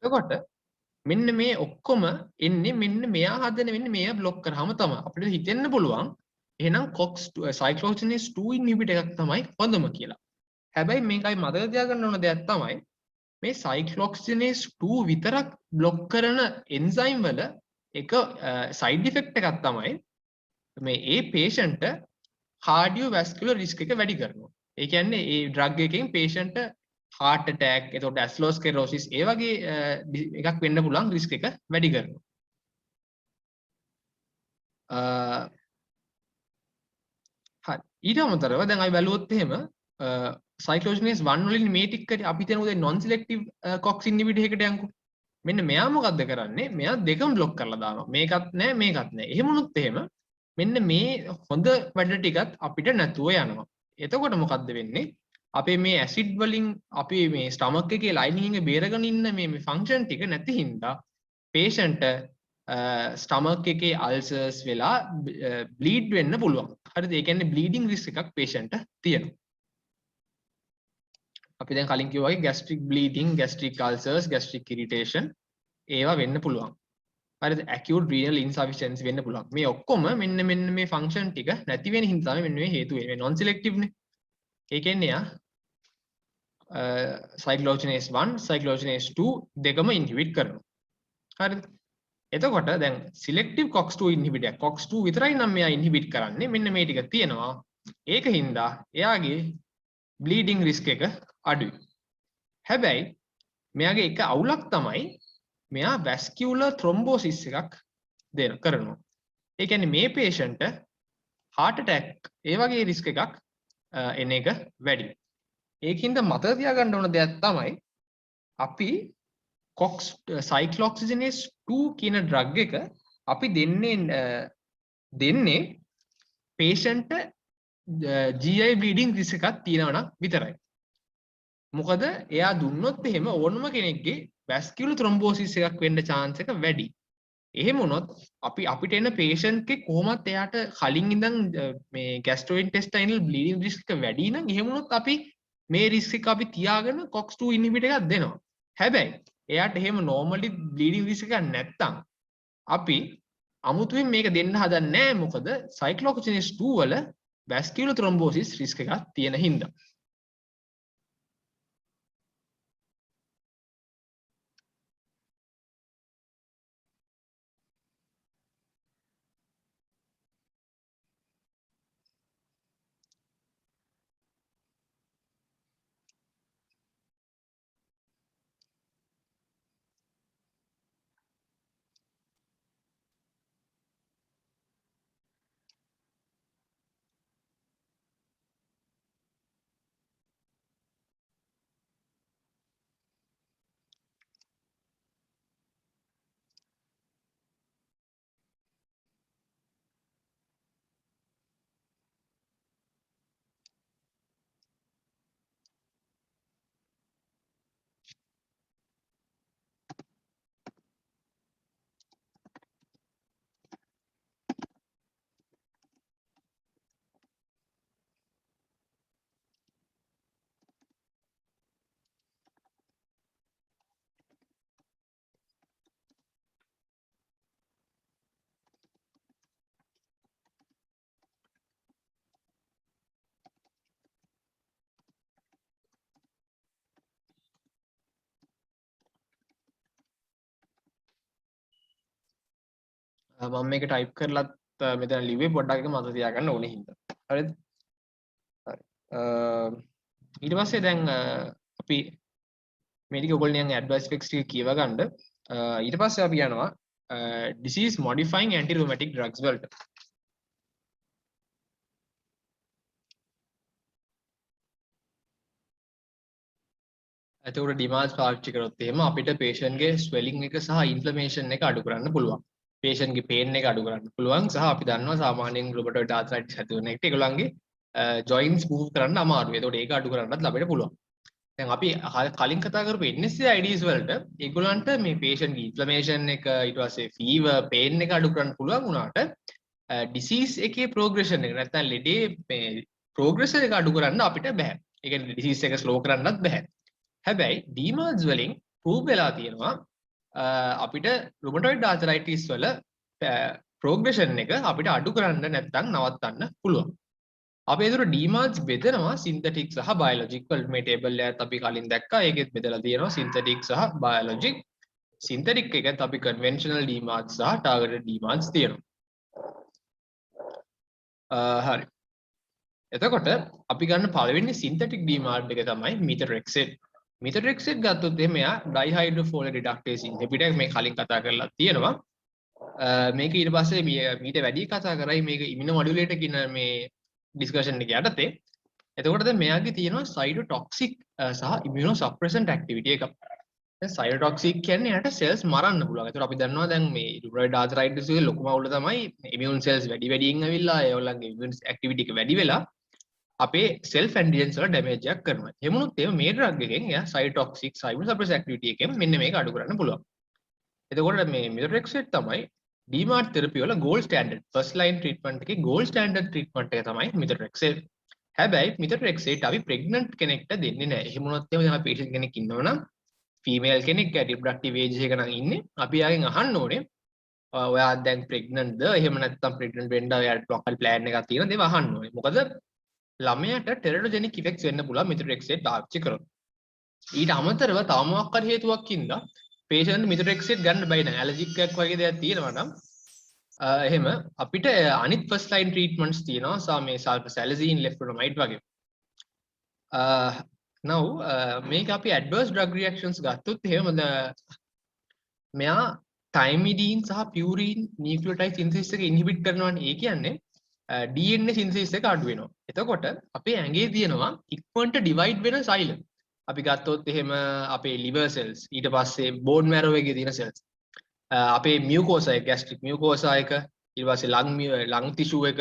එතකොට මෙන්න මේ ඔක්කොම එන්නේ මෙන්න මෙයා හදන මෙන්න මෙයා બ્લોක් කරාම තමයි අපිට හිතෙන්න පුළුවන් එහෙනම් COX cyclooxygenase 2 inhibitor එකක් තමයි හොඳම කියලා. හැබැයි මේකයි මතක තියාගන්න ඕන දෙයක් තමයි මේ cyclooxygenase 2 විතරක් બ્લોක් කරන එන්සයිම් වල එක සයිඩ් ඉෆෙක්ට් එකක් තමයි මේ ඒ patient cardiovascular risk එක වැඩි කරනවා. ඒ කියන්නේ ඒ drug එකෙන් patient heart attack එතකොට atherosclerosis ඒ වගේ එකක් වෙන්න පුළුවන් risk එක වැඩි කරනවා. හරි. ඊට අමතරව දැන් අපි බැලුවොත් එහෙම cyclooxygenase 1 වලින් මේ ටික අපි හිතනවා දැන් non selective COX inhibitor එකකට යන්කෝ. මෙන්න මෙයා මොකද්ද කරන්නේ? මෙයා දෙකම બ્લોක් කරලා දානවා. මේකත් නැහැ මේකත් නැහැ. එහෙම වුණොත් එහෙම මෙන්න මේ හොඳ වැඩ ටිකත් අපිට නැතුව යනවා. එතකොට මොකද්ද වෙන්නේ? අපේ මේ ඇසිඩ් වලින් අපි මේ ස්ටමක් එකේ ලයිනින් එකේ බේරගෙන ඉන්න මේ ෆන්ක්ෂන් ටික නැති හින්දා patient ස්ටමක් එකේ අල්සර්ස් වෙලා බ්ලීඩ් වෙන්න පුළුවන්. හරිද? ඒ කියන්නේ බ්ලීඩින් රිස්ක් එකක් patient තියෙනවා. අපි දැන් කලින් කිව්වා වගේ gastric bleeding, gastric ulcers, gastric irritation ඒවා වෙන්න පුළුවන්. හරිද? acute renal insufficiency වෙන්න පුළුවන්. මේ ඔක්කොම මෙන්න මේ ෆන්ක්ෂන් ටික නැති වෙන හින්දා තමයි මෙන්න මේ හේතු වෙන්නේ. non selective නේ. ඒ කියන්නේ යා cyclooxygenase 1 cyclooxygenase 2 දෙකම ඉන්හිබිට් කරනවා. හරිද? එතකොට දැන් selective COX2 inhibitor COX2 විතරයි නම් මෙයා ඉන්හිබිට් කරන්නේ. මෙන්න මේ ටික තියෙනවා. ඒක හින්දා එයාගේ bleeding risk එක අඩුයි. හැබැයි මෙයාගේ එක අවුලක් තමයි මෙයා vascular thrombosis එකක් කරනවා. ඒ කියන්නේ මේ patient heart attack ඒ වගේ risk එකක් එන එක වැඩි. ඒකින්ද මතක තියාගන්න ඕන දෙයක් තමයි අපි COX cyclooxygenase 2 කියන drug එක අපි දෙන්නේ patient GI bleeding risk එකක් තියෙනවා නම් විතරයි. මොකද එයා දුන්නොත් එහෙම ඕනම කෙනෙක්ගේ vascular thrombosis එකක් වෙන්න chance එක වැඩි. එහෙම වුණොත් අපිට එන patient එකේ කොහොමත් එයාට කලින් ඉඳන් මේ gastrointestinal bleeding risk එක වැඩි නම් එහෙම වුණොත් අපි මේ risk එක අපි තියාගෙන COX2 inhibitor එකක් දෙනවා. හැබැයි එයාට එහෙම normally bleeding risk එකක් නැත්තම් අපි අමුතුවෙන් මේක දෙන්න හදන්නේ නැහැ. මොකද cyclooxygenase 2 වල vascular thrombosis risk එකක් තියෙන හින්දා. මම මේක ටයිප් කරලත් මෙතන ලිව්වේ පොඩ්ඩක් එක මතක තියාගන්න ඕනේ හින්දා. හරිද? හරි. ඊට පස්සේ දැන් අපි මේ ටික ඔයගොල්ලෝ නිකන් ඇඩ්වයිස් ෆික්ස් ටික කියව ගන්න. ඊට පස්සේ අපි යනවා disease modifying anti rheumatic drugs වලට. එතකොට ඩිමාස් පාවිච්චි කරොත් එහෙම අපිට patient ගේ swelling එක සහ inflammation එක අඩු කරන්න පුළුවන්. patient ගේ pain එක අඩු කරන්න පුළුවන් සහ අපි දන්නවා සාමාන්‍යයෙන් rheumatoid arthritis ඇති වෙන එකට ඒගොල්ලන්ගේ joints move කරන්න අමාරුයි. එතකොට ඒක අඩු කරන්නත් ලැබෙන්න පුළුවන්. දැන් අපි කලින් කතා කරපු NSAIDs වලට ඒගොල්ලන්ට මේ patient ගේ inflammation එක ඊට පස්සේ fever pain එක අඩු කරන්න පුළුවන් වුණාට disease එකේ progression එක නැත්නම් ලෙඩේ මේ progression එක අඩු කරන්න අපිට බෑ. ඒ කියන්නේ disease එක slow කරන්නත් බෑ. හැබැයි DMARDs වලින් prove වෙලා තියෙනවා අපිට rheumatoid arthritis වල progression එක අපිට අඩු කරන්න නැත්නම් නවත්තන්න පුළුවන්. අපි ඒතර DMARDs බෙදනවා synthetic සහ biologic වලට. මේ table එකත් අපි කලින් දැක්කා. ඒකෙත් බෙදලා තියෙනවා synthetic සහ biologic. synthetic එකත් අපි conventional DMARDs සහ targeted DMARDs තියෙනවා. හරි. එතකොට අපි ගන්න පළවෙනි synthetic DMARD එක තමයි methotrexate. methotrexate ගත්තොත් එහෙම එයා dihydrofolate reductase inhibitor මේ කලින් කතා කරලා තියෙනවා. මේක ඊට පස්සේ මීට වැඩි කතා කරයි මේක immunomodulator කියන මේ discussion එක යටතේ. එතකොට දැන් මෙයාගේ තියෙනවා cytotoxic සහ immunosuppressant activity එකක්. දැන් cytotoxic කියන්නේ යට cells මරන්න පුළුවන්. ඒතකොට අපි දන්නවා දැන් මේ rheumatoid arthritis එකේ ලොකුම අවුල තමයි immune cells වැඩියෙන් ඇවිල්ලා ඒගොල්ලන්ගේ immune activity එක වැඩි වෙලා අපේ self antigens වල damage එකක් කරනවා. එහෙමනොත් එහෙම මේ drug එකෙන් එයා cytotoxic immunosuppressant activity එකෙන් මෙන්න මේක අඩු කරන්න පුළුවන්. එතකොට මේ methotrexate තමයි DMARD therapy වල gold standard first line treatment එකේ gold standard treatment එක තමයි methotrexate. හැබැයි methotrexate අපි pregnant කෙනෙක්ට දෙන්නේ නැහැ. එහෙම වුණොත් එහෙම දැන් patient කෙනෙක් ඉන්නවනම් female කෙනෙක් reproductive age එක නම් ඉන්නේ අපි යාගෙන් අහන්න ඕනේ ඔයා දැන් pregnant ද එහෙම නැත්නම් pregnant වෙන්න ඔයාට මොකක්ද plan එකක් තියෙනවද ඒව අහන්න ඕනේ. මොකද ළමයාට teratogenic effects වෙන්න පුළුවන් methotrexate පාවිච්චි කරොත්. ඊට අමතරව තව මොකක් හරි හේතුවක් ඉඳලා patient methotrexate ගන්න බැයි නම් allergic එකක් වගේ දෙයක් තියෙනවා නම් එහෙම අපිට අනිත් first line treatments තියෙනවා සා මේ sulfasalazine leflunomide වගේ. now මේක අපි adverse drug reactions ගත්තොත් එහෙම මෙයා thymidine සහ purine nucleotide synthesis එක inhibit කරනවානේ. ඒ කියන්නේ DNA synthesis එක අඩු වෙනවා. එතකොට අපේ ඇඟේ තියෙනවා ඉක්මනට divide වෙන xylem. අපි ගත්තොත් එහෙම අපේ liver cells ඊට පස්සේ bone marrow එකේ තියෙන cells අපේ mucosa එක gastric mucosa එක ඊට පස්සේ lung tissue එක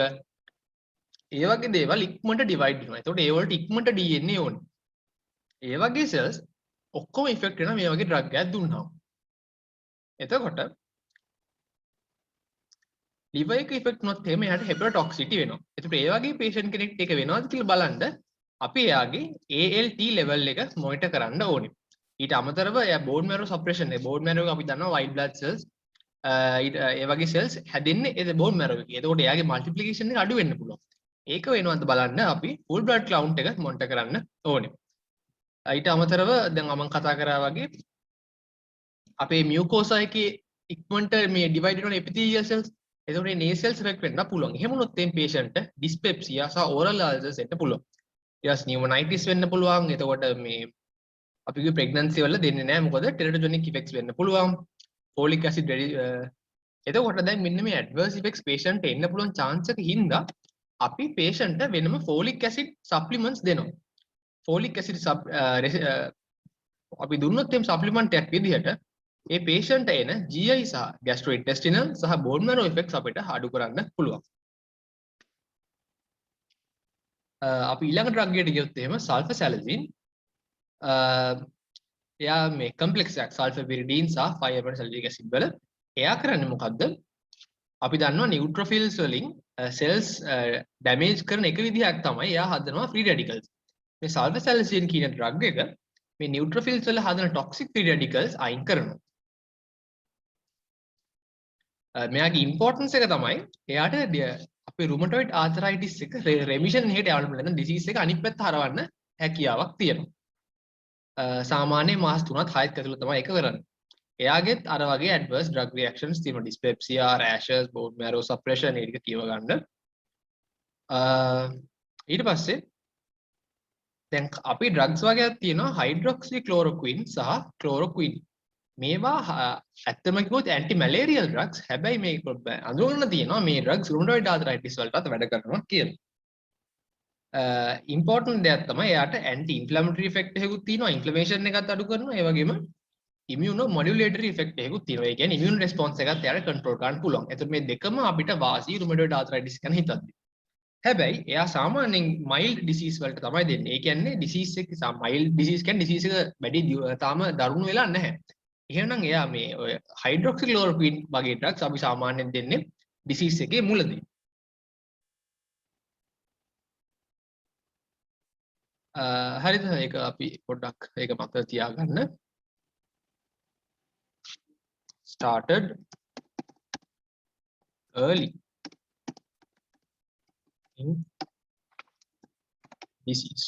ඒ වගේ දේවල් ඉක්මනට divide වෙනවා. එතකොට ඒ වලට ඉක්මනට DNA ඕනේ. ඒ වගේ cells ඔක්කොම effect වෙනවා මේ වගේ drug එකක් දුන්නාම. එතකොට liver එක effect වුණොත් එහෙම එයාට hepatotoxicity වෙනවා. එතකොට ඒ වගේ patient කෙනෙක්ට ඒක වෙනවද කියලා බලන්න අපි එයාගේ ALT level එක monitor කරන්න ඕනේ. ඊට අමතරව එයා bone marrow suppression එක bone marrow එක අපි දන්නවා white blood cells ඒ වගේ cells හැදෙන්නේ ඒ bone marrow එකේ. එතකොට එයාගේ multiplication එක අඩු වෙන්න පුළුවන්. ඒක වෙනවද බලන්න අපි full blood count එක monitor කරන්න ඕනේ. ඊට අමතරව දැන් මම කතා කරා වගේ අපේ mucosa එකේ ඉක්මනට මේ divide වෙන epithelial cells එතකොට මේ nasal effect වෙන්න පුළුවන්. එහෙම වුණොත් මේ patient dyspepsia සහ oral ulcers එන්න පුළුවන්. ඊට pneumonitis වෙන්න පුළුවන්. එතකොට මේ අපි කිව්ව pregnancy වල දෙන්නේ නැහැ. මොකද teratogenic effects වෙන්න පුළුවන්. folic acid එතකොට දැන් මෙන්න මේ adverse effects patient එන්න පුළුවන් chance එක හින්දා අපි patient වෙනම folic acid supplements දෙනවා. folic acid අපි දුන්නොත් එම් supplement එකක් විදිහට ඒ patient එන GI සහ gastrointestinal සහ bone marrow effects අපිට අඩු කරන්න පුළුවන්. අපි ඊළඟ drug එකට ගියොත් එහෙම sulfasalazine එයා මේ complex එකක් sulfapyridine සහ 5-aminobutyric acid වල එයා කරන්නේ මොකද්ද? අපි දන්නවා neutrophils වලින් cells damage කරන එක විදිහක් තමයි එයා හදනවා free radicals. මේ sulfasalazine කියන drug එක මේ neutrophils වල හදන toxic free radicals අයින් කරනවා. මෙයාගේ importance එක තමයි එයාට අපේ rheumatoid arthritis එක remission එකට යවන්න පුළුවන්. නැත්නම් disease එක අනිත් පැත්ත හරවන්න හැකියාවක් තියෙනවා. සාමාන්‍ය මාස 3ත් 6ත් ඇතුළත තමයි ඒක කරන්නේ. එයාගෙත් අර වගේ adverse drug reactions තියෙනවා. dyspepsia, rashes, bone marrow suppression ඒ ටික කියව ගන්න. ඊට පස්සේ දැන් අපි drugs වගේක් තියෙනවා hydroxychloroquine සහ chloroquine. මේවා ඇත්තම කිව්වොත් anti malarial drugs. හැබැයි මේ අඳුරන්න තියෙනවා මේ drugs rheumatoid arthritis වලටත් වැඩ කරනවා කියලා. ඉම්පෝර්ටන්ට් දෙයක් තමයි එයාට anti inflammatory effect එකකුත් තියෙනවා. inflammation එකත් අඩු කරනවා. ඒ වගේම immunomodulatory effect එකකුත් තියෙනවා. ඒ කියන්නේ immune response එකත් එයාට control කරන්න පුළුවන්. එතකොට මේ දෙකම අපිට වාසි rheumatoid arthritis ගැන හිතද්දි. හැබැයි එයා සාමාන්‍යයෙන් mild disease වලට තමයි දෙන්නේ. ඒ කියන්නේ disease එක mild disease කියන්නේ disease එක වැඩි තාම දරුණු වෙලා නැහැ. එහෙනම් එයා මේ ඔය hydroxychloroquine වගේ drugs අපි සාමාන්‍යයෙන් දෙන්නේ disease එකේ මුලදී. හරිද? ඒක අපි පොඩ්ඩක් ඒක මතක තියාගන්න. Started early in disease.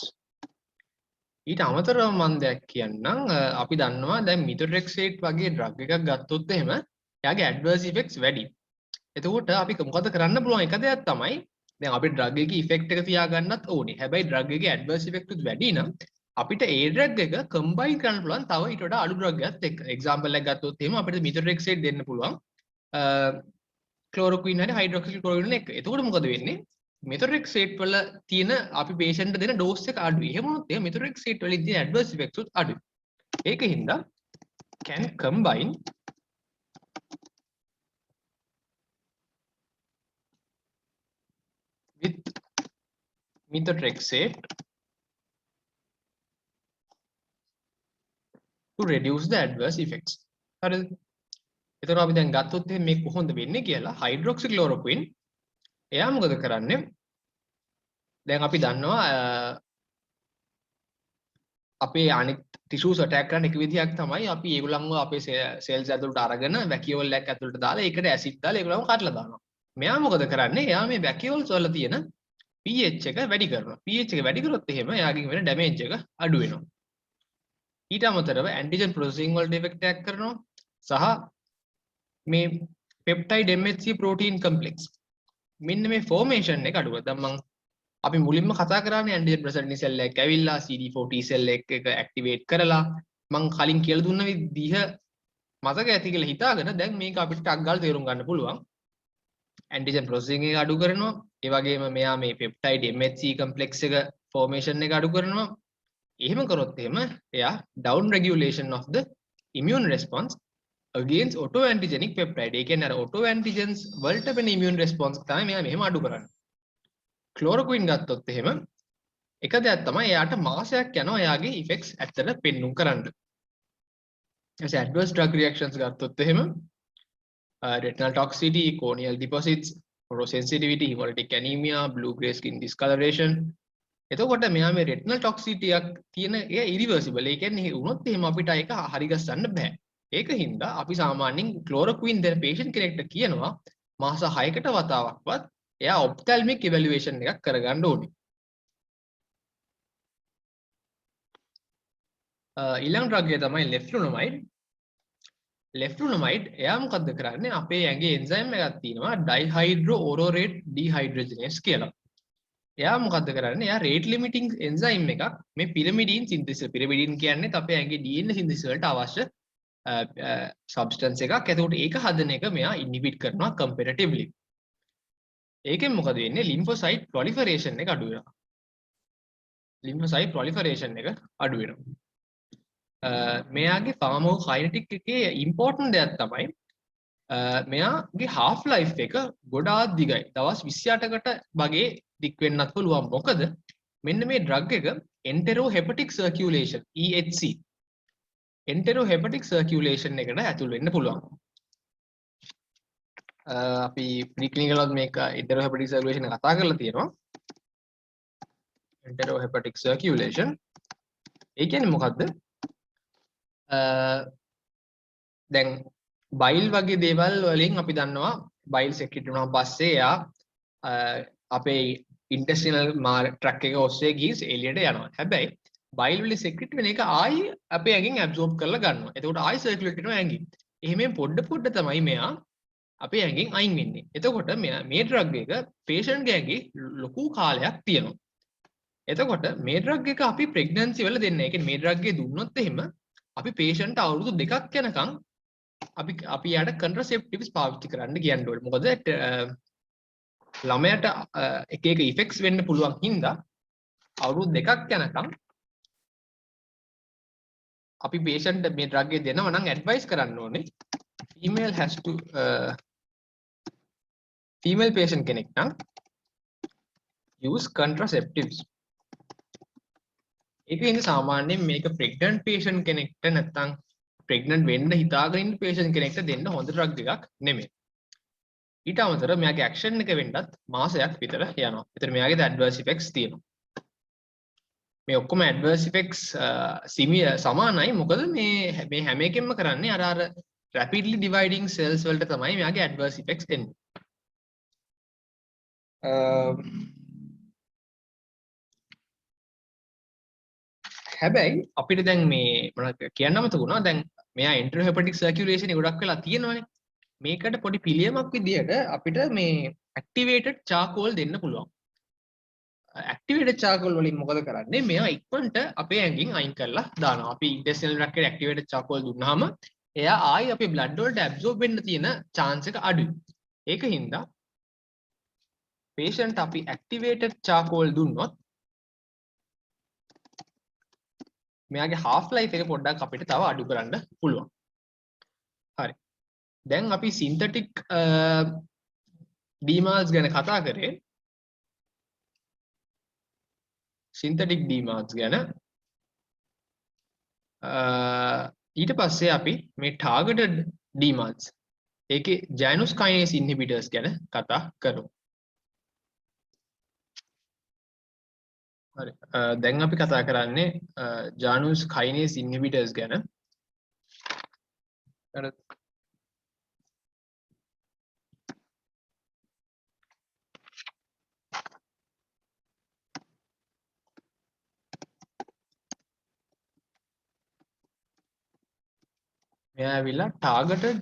ඊට අමතරව මම දැක් කියන්නම් අපි දන්නවා දැන් methotrexate වගේ drug එකක් ගත්තොත් එහෙම එයාගේ adverse effects වැඩි. එතකොට අපි මොකද කරන්න පුළුවන් එක දෙයක් තමයි දැන් අපි drug එකේ effect එක තියාගන්නත් ඕනේ. හැබැයි drug එකේ adverse effect උත් වැඩි නම් අපිට ඒ drug එක combine කරන්න පුළුවන් තව ඊට වඩා අඩු drug එකක් එක්ක. example එකක් ගත්තොත් එහෙම අපිට methotrexate දෙන්න පුළුවන් chloroquine හරි hydroxychloroquine එක. එතකොට මොකද වෙන්නේ? methotrexate වල තියෙන අපි patient දෙන dose එක අඩුයි. එහෙම වුණොත් එහෙනම් methotrexate වලින් තියෙන adverse effects උත් අඩුයි. ඒකින්ද can combine with methotrexate to reduce the adverse effects. හරිද? එතකොට අපි දැන් ගත්තොත් මේ කොහොමද වෙන්නේ කියලා hydroxychloroquine එයා මොකද කරන්නේ? දැන් අපි දන්නවා අපේ අනිත් ටිෂුස් ඇටැක් කරන එක විදිහක් තමයි අපි ඒගොල්ලන්ව අපේ සෙල්ස් ඇතුළට අරගෙන වැකියෝල් එකක් ඇතුළට දාලා ඒකට ඇසිඩ් දාලා ඒගොල්ලන්ව කඩලා දානවා. මෙයා මොකද කරන්නේ? එයා මේ වැකියෝල්ස් වල තියෙන pH එක වැඩි කරනවා. pH එක වැඩි කරොත් එහෙම එයාගෙන් වෙන ඩැමේජ් එක අඩු වෙනවා. ඊට අමතරව ඇන්ටිජන් ප්‍රොසෙසිං වලට ඉෆෙක්ට් එකක් කරනවා සහ මේ peptide MHC protein complex මෙන්න මේ ෆෝමේෂන් එක අඩු කරනවා. දැන් මම අපි මුලින්ම කතා කරානේ ඇන්ටිජන් ප්‍රෙසෙන්ටින් සෙල් එකක් ඇවිල්ලා CD4 T සෙල් එක ඇක්ටිවේට් කරලා මම කලින් කියලා දුන්න විදිහ මතක ඇති කියලා හිතාගෙන දැන් මේක අපිට ටක් ගාලා තේරුම් ගන්න පුළුවන්. ඇන්ටිජන් ප්‍රොසෙසිං එක අඩු කරනවා. ඒ වගේම මෙයා මේ peptide MHC complex එක ෆෝමේෂන් එක අඩු කරනවා. එහෙම කරොත් එහෙම එයා down regulation of the immune response against autoantigenic peptide. ඒ කියන්නේ අර autoantigens වලට වෙන immune response තමයි මෙයා මෙහෙම අඩු කරන්නේ. chloroquine ගත්තොත් එහෙම එක දෙයක් තමයි එයාට මාසයක් යනවා එයාගේ effects ඇත්තට පෙන්නුම් කරන්න. ඊට adverse drug reactions ගත්තොත් එහෙම retinal toxicity, corneal deposits, photosensitivity, hemolytic anemia, blue gray skin discoloration. එතකොට මෙයා මේ retinal toxicity එකක් තියෙන ඒ irreversible. ඒ කියන්නේ වුණොත් එහෙම අපිට ඒක හරි ගස්සන්න බෑ. ඒකින්ද අපි සාමාන්‍යයෙන් chloroquine දෙන patient කෙනෙක්ට කියනවා මාස 6කට වතාවක්වත් එයා ophthalmic evaluation එකක් කරගන්න ඕනේ. ඊළඟ drug එක තමයි leflunomide. leflunomide එයා මොකද්ද කරන්නේ? අපේ ඇඟේ enzyme එකක් තියෙනවා dihydroororate dehydrogenase කියලා. එයා මොකද්ද කරන්නේ? එයා rate limiting enzyme එකක් මේ pyrimidine synthesis. pyrimidine කියන්නේ අපේ ඇඟේ DNA synthesis වලට අවශ්‍ය substance එකක්. එතකොට ඒක හදන එක මෙයා inhibit කරනවා comparatively. ඒකෙන් මොකද වෙන්නේ? lymphocyte proliferation එක අඩු වෙනවා. lymphocyte proliferation එක අඩු වෙනවා. මෙයාගේ pharmacokinetic එකේ important දෙයක් තමයි මෙයාගේ half life එක ගොඩාක් දිගයි. දවස් 28කට වගේ දික් වෙන්නත් පුළුවන්. මොකද මෙන්න මේ drug එක enterohepatic circulation EHC enterohepatic circulation එකට ඇතුල් වෙන්න පුළුවන්. අපි preclinical වල මේක enterohepatic circulation එක කතා කරලා තියෙනවා. enterohepatic circulation ඒ කියන්නේ මොකද්ද? දැන් බයිල් වගේ දේවල් වලින් අපි දන්නවා බයිල් සෙක්‍රීට් වුණාම පස්සේ එයා අපේ intestinal tract එක ඔස්සේ ගිහින් එළියට යනවා. හැබැයි බයිල් වලින් සෙක්‍රීට් වෙන එක ආයි අපේ ඇඟෙන් ඇබ්සෝබ් කරලා ගන්නවා. එතකොට ආයි සර්කියුලේට් වෙනවා ඇඟෙන්. එහෙමෙන් පොඩ තමයි මෙයා අපේ ඇඟෙන් අයින් වෙන්නේ. එතකොට මේ ඩ්‍රග් එක පේෂන්ට්ගේ ඇඟේ ලොකු කාලයක් තියෙනවා. එතකොට මේ ඩ්‍රග් එක අපි ප්‍රෙග්නන්සි වල දෙන්නේ. ඒ කියන්නේ මේ ඩ්‍රග් එක දුන්නොත් එහෙම අපි පේෂන්ට් අවුරුදු 2ක් යනකම් අපි යාට කන්ට්‍රසෙප්ටිව්ස් පාවිච්චි කරන්න කියන්න ඕනේ. මොකද ළමයට එක එක ඉෆෙක්ට්ස් වෙන්න පුළුවන් හින්දා අවුරුදු 2ක් යනකම් අපි patient මේ drug එක දෙනවා නම් advice කරන්න ඕනේ female patient කෙනෙක් නම් use contraceptives. ඒක ඉන්නේ සාමාන්‍යයෙන් මේක pregnant patient කෙනෙක්ට නැත්නම් pregnant වෙන්න හිතාගෙන ඉන්න patient කෙනෙක්ට දෙන්න හොඳ drug එකක් නෙමෙයි. ඊට අමතරව මෙයාගේ action එක වෙන්නත් මාසයක් විතර යනවා. ඒතර මෙයාගේ adverse effects තියෙනවා. මේ ඔක්කොම adverse effects සමානයි. මොකද මේ හැම එකෙන්ම කරන්නේ අර rapidly dividing cells වලට තමයි මෙයාගේ adverse effects එන්නේ. හැබැයි අපිට දැන් මේ මොනවද කියන්න අමතක වුණා. දැන් මෙයා enterohepatic circulation එක ගොඩක් වෙලා තියෙනවනේ. මේකට පොඩි පිළියමක් විදියට අපිට මේ activated charcoal දෙන්න පුළුවන්. activated charcoal වලින් මොකද කරන්නේ? මෙයා ඉක්මනට අපේ ඇඟෙන් අයින් කරලා දානවා. අපි intestinal tract එකට activated charcoal දුන්නාම එයා ආයි අපේ blood වලට absorb වෙන්න තියෙන chance එක අඩුයි. ඒක හින්දා patient අපි activated charcoal දුන්නොත් මෙයාගේ half life එක පොඩ්ඩක් අපිට තව අඩු කරන්න පුළුවන්. හරි. දැන් අපි synthetic DMARDs ගැන කතා කරේ. synthetic DMARDs ගැන ඊට පස්සේ අපි මේ targeted DMARDs ඒකේ Janus kinase inhibitors ගැන කතා කරමු. හරි. දැන් අපි කතා කරන්නේ Janus kinase inhibitors ගැන. මෙයා ඇවිල්ලා targeted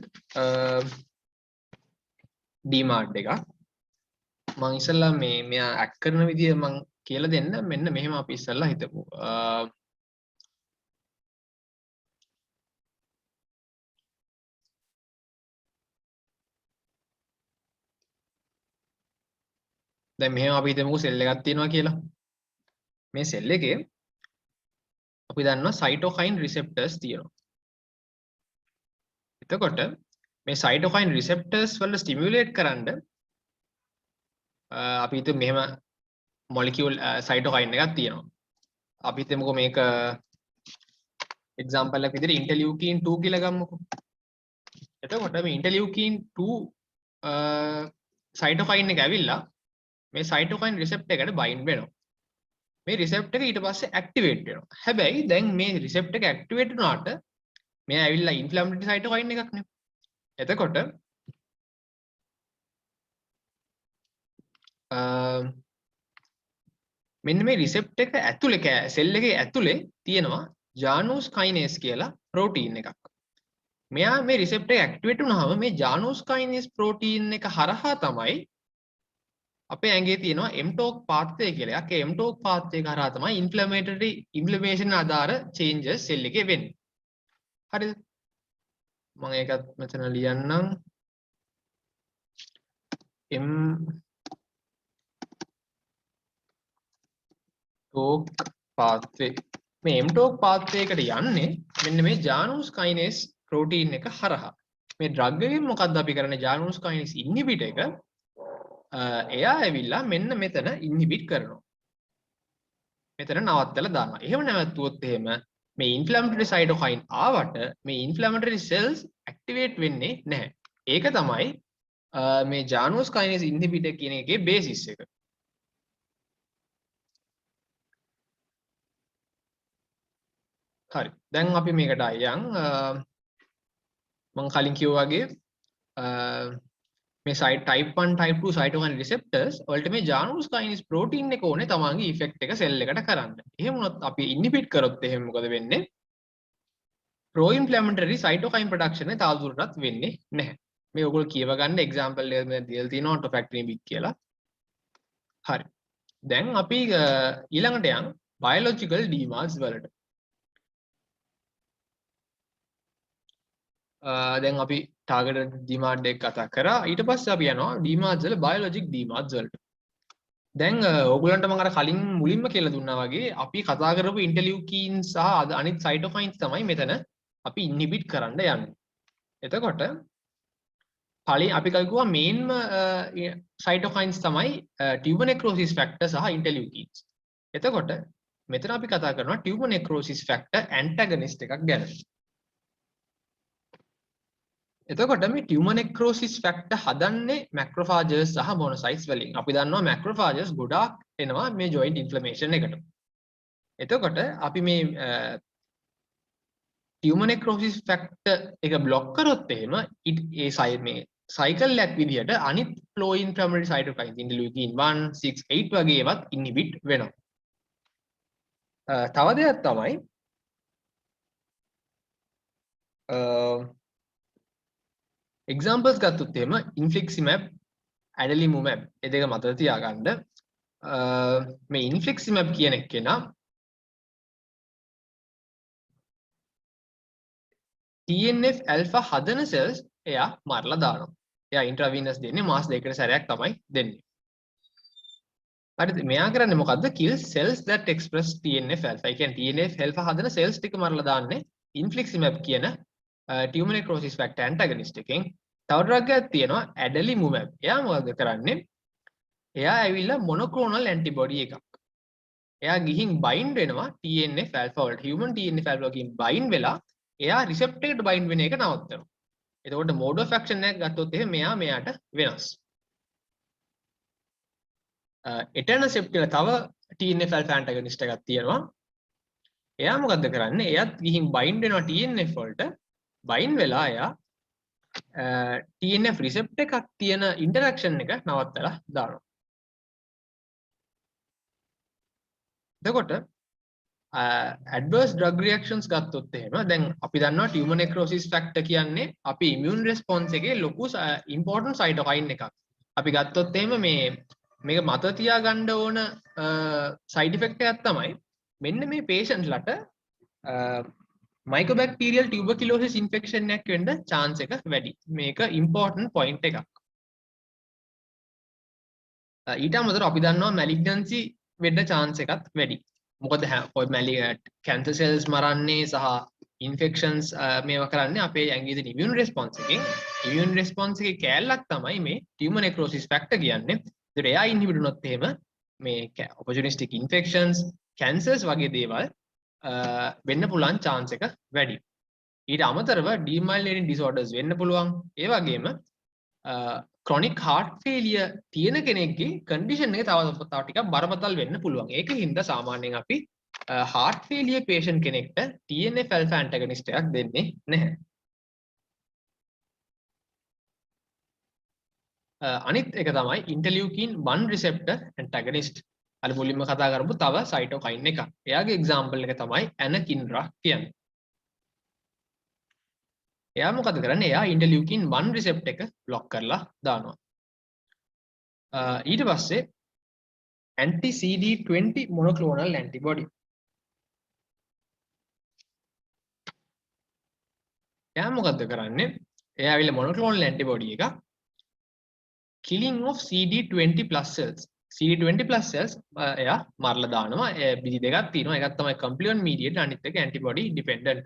DMARD එකක්. මම ඉස්සෙල්ලා මෙයා ඇඩ් කරන විදිය මම කියලා දෙන්න. මෙන්න මෙහෙම අපි ඉස්සෙල්ලා හිතමු. දැන් මෙහෙම අපි හිතමුකෝ සෙල් එකක් තියෙනවා කියලා. මේ සෙල් එකේ අපි දන්නවා cytokine receptors තියෙනවා. එතකොට මේ cytokine receptors වල stimulate කරන්න අපි හිතමු මෙහෙම molecule cytokine එකක් තියෙනවා. අපි හිතමුකෝ මේක example එකක් විදිහට interleukin 2 කියලා ගමුකෝ. එතකොට මේ interleukin 2 cytokine එක ඇවිල්ලා මේ cytokine receptor එකට bind වෙනවා. මේ receptor එක ඊට පස්සේ activate වෙනවා. හැබැයි දැන් මේ receptor එක activate වුණාට මෙයා ඇවිල්ලා inflammatory cytokine එකක් නේ. එතකොට මෙන්න මේ receptor එක ඇතුලේ සෙල් එකේ ඇතුලේ තියෙනවා Janus kinase කියලා protein එකක්. මෙයා මේ receptor එක activate වුණාම මේ Janus kinase protein එක හරහා තමයි අපේ ඇඟේ තියෙනවා mTOR pathway කියලා එකක්. ඒ mTOR pathway එක හරහා තමයි inflammation ආධාර changes සෙල් එකේ වෙන්නේ. හරිද? මම ඒකත් මෙතන ලියන්නම්. mTOR pathway. මේ mTOR pathway එකට යන්නේ මෙන්න මේ Janus kinase protein එක හරහා. මේ drug එකෙන් මොකද්ද අපි කරන්නේ? Janus kinase inhibitor එක එයා ඇවිල්ලා මෙන්න මෙතන inhibit කරනවා. මෙතන නවත්තලා දානවා. එහෙම නැවතුවොත් එහෙම මේ inflammatory cytokine ආවට මේ inflammatory cells activate වෙන්නේ නැහැ. ඒක තමයි මේ Janus kinase inhibitor කියන එකේ basis එක. හරි. දැන් අපි මේකට අයන් මම කලින් කිව්වා වගේ මේ type 1 type 2 cytokine receptors වලට මේ Janus kinase protein එක ඕනේ තමන්ගේ effect එක cell එකට කරන්න. එහෙම වුණොත් අපි inhibit කරොත් එහෙම මොකද වෙන්නේ? pro inflammatory cytokine production එක තාදුරටත් වෙන්නේ නැහැ. මේ ඔයගොල්ලෝ කියව ගන්න example එක මම දීලා තියෙනවා autofactory inhibit කියලා. හරි. දැන් අපි ඊළඟට යන් biological DMARDs වලට. දැන් අපි targeted DMARD එක කතා කරා. ඊට පස්සේ අපි යනවා DMARDs වල biologic DMARDs වලට. දැන් ඕගොල්ලන්ට මම අර කලින් මුලින්ම කියලා දුන්නා වගේ අපි කතා කරපු interleukin සහ අනිත් cytokines තමයි මෙතන අපි inhibit කරන්න යන්නේ. එතකොට අපි කිව්වා මේන්ම cytokines තමයි tumor necrosis factor සහ interleukins. එතකොට මෙතන අපි කතා කරනවා tumor necrosis factor antagonist එකක් ගැන. එතකොට මේ tumor necrosis factor හදන්නේ macrophages සහ monocytes වලින්. අපි දන්නවා macrophages ගොඩාක් එනවා මේ joint inflammation එකට. එතකොට අපි මේ tumor necrosis factor එක block කරොත් එහෙම මේ cycle එකක් විදිහට අනිත් pro inflammatory cytokines interleukin 1, 6, 8 වගේ ඒවත් inhibit වෙනවා. තව දෙයක් තමයි examples ගත්තොත් එහෙම infliximab, adalimumab මේ දෙක මතක තියාගන්න. මේ infliximab කියන එකේනා TNF alpha හදන cells එයා මරලා දානවා. එයා intravenous දෙන්නේ මාස දෙකකට සැරයක් තමයි දෙන්නේ. හරිද? මෙයා කරන්නේ මොකද්ද? kill cells that express TNF alpha. ඒ කියන්නේ TNF alpha හදන cells ටික මරලා දාන්නේ infliximab කියන tumor necrosis factor antagonist එකෙන්. තව drug එකක් තියෙනවා adalimumab. එයා මොකද කරන්නේ? එයා ඇවිල්ලා monoclonal antibody එකක්. එයා ගිහින් bind වෙනවා TNF alpha වලට. human TNF alpha වලින් bind වෙලා එයා receptor එකට bind වෙන එක නවත්තනවා. එතකොට mode of action එක ගත්තොත් එහෙම මෙයාට වෙනස්. etanercept කියලා තව TNF alpha antagonist එකක් තියෙනවා. එයා මොකද්ද කරන්නේ? එයාත් ගිහින් bind වෙනවා TNF වලට. bind වෙලා එයා TNF receptor එකක් තියෙන interaction එක නවත්තලා දානවා. එතකොට adverse drug reactions ගත්තොත් එහෙම දැන් අපි දන්නවා tumor necrosis factor කියන්නේ අපි immune response එකේ ලොකු important cytokine එකක්. අපි ගත්තොත් එහෙම මේක මත තියාගන්න ඕන side effect එකක් තමයි මෙන්න මේ patient ලට mycobacterial tuberculosis infection එකක් වෙන්න chance එක වැඩි. මේක important point එකක්. ඊට අමතරව අපි දන්නවා malignancy වෙන්න chance එකත් වැඩි. මොකද cancer cells මරන්නේ සහ infections මේවා කරන්නේ අපේ ඇඟේ තියෙන immune response එකෙන්. immune response එකේ කෑල්ලක් තමයි මේ tumor necrosis factor කියන්නේ. ඒකට එයා inhibit වුණොත් එහෙම මේ opportunistic infections, cancers වගේ දේවල් වෙන්න පුළුවන් chance එක වැඩි. ඊට අමතරව demyelinating disorders වෙන්න පුළුවන්. ඒ වගේම chronic heart failure තියෙන කෙනෙක්ගේ condition එක තව ටිකක් බරපතල වෙන්න පුළුවන්. ඒකින්ද සාමාන්‍යයෙන් අපි heart failure patient කෙනෙක්ට TNF alpha antagonist එකක් දෙන්නේ නැහැ. අනිත් එක තමයි interleukin 1 receptor antagonist. අර මුලින්ම කතා කරපු තව cytokine එකක්. එයාගේ example එක තමයි anakinra කියන්නේ. එයා මොකද කරන්නේ? එයා interleukin 1 receptor එක block කරලා දානවා. ඊට පස්සේ anti CD20 monoclonal antibody. එයා මොකද කරන්නේ? එයා ඇවිල්ලා monoclonal antibody එක killing of CD20 plus cells. CD20 plus cells එයා මරලා දානවා. විදි දෙකක් තියෙනවා. එකක් තමයි complement mediated අනිත් එක antibody dependent.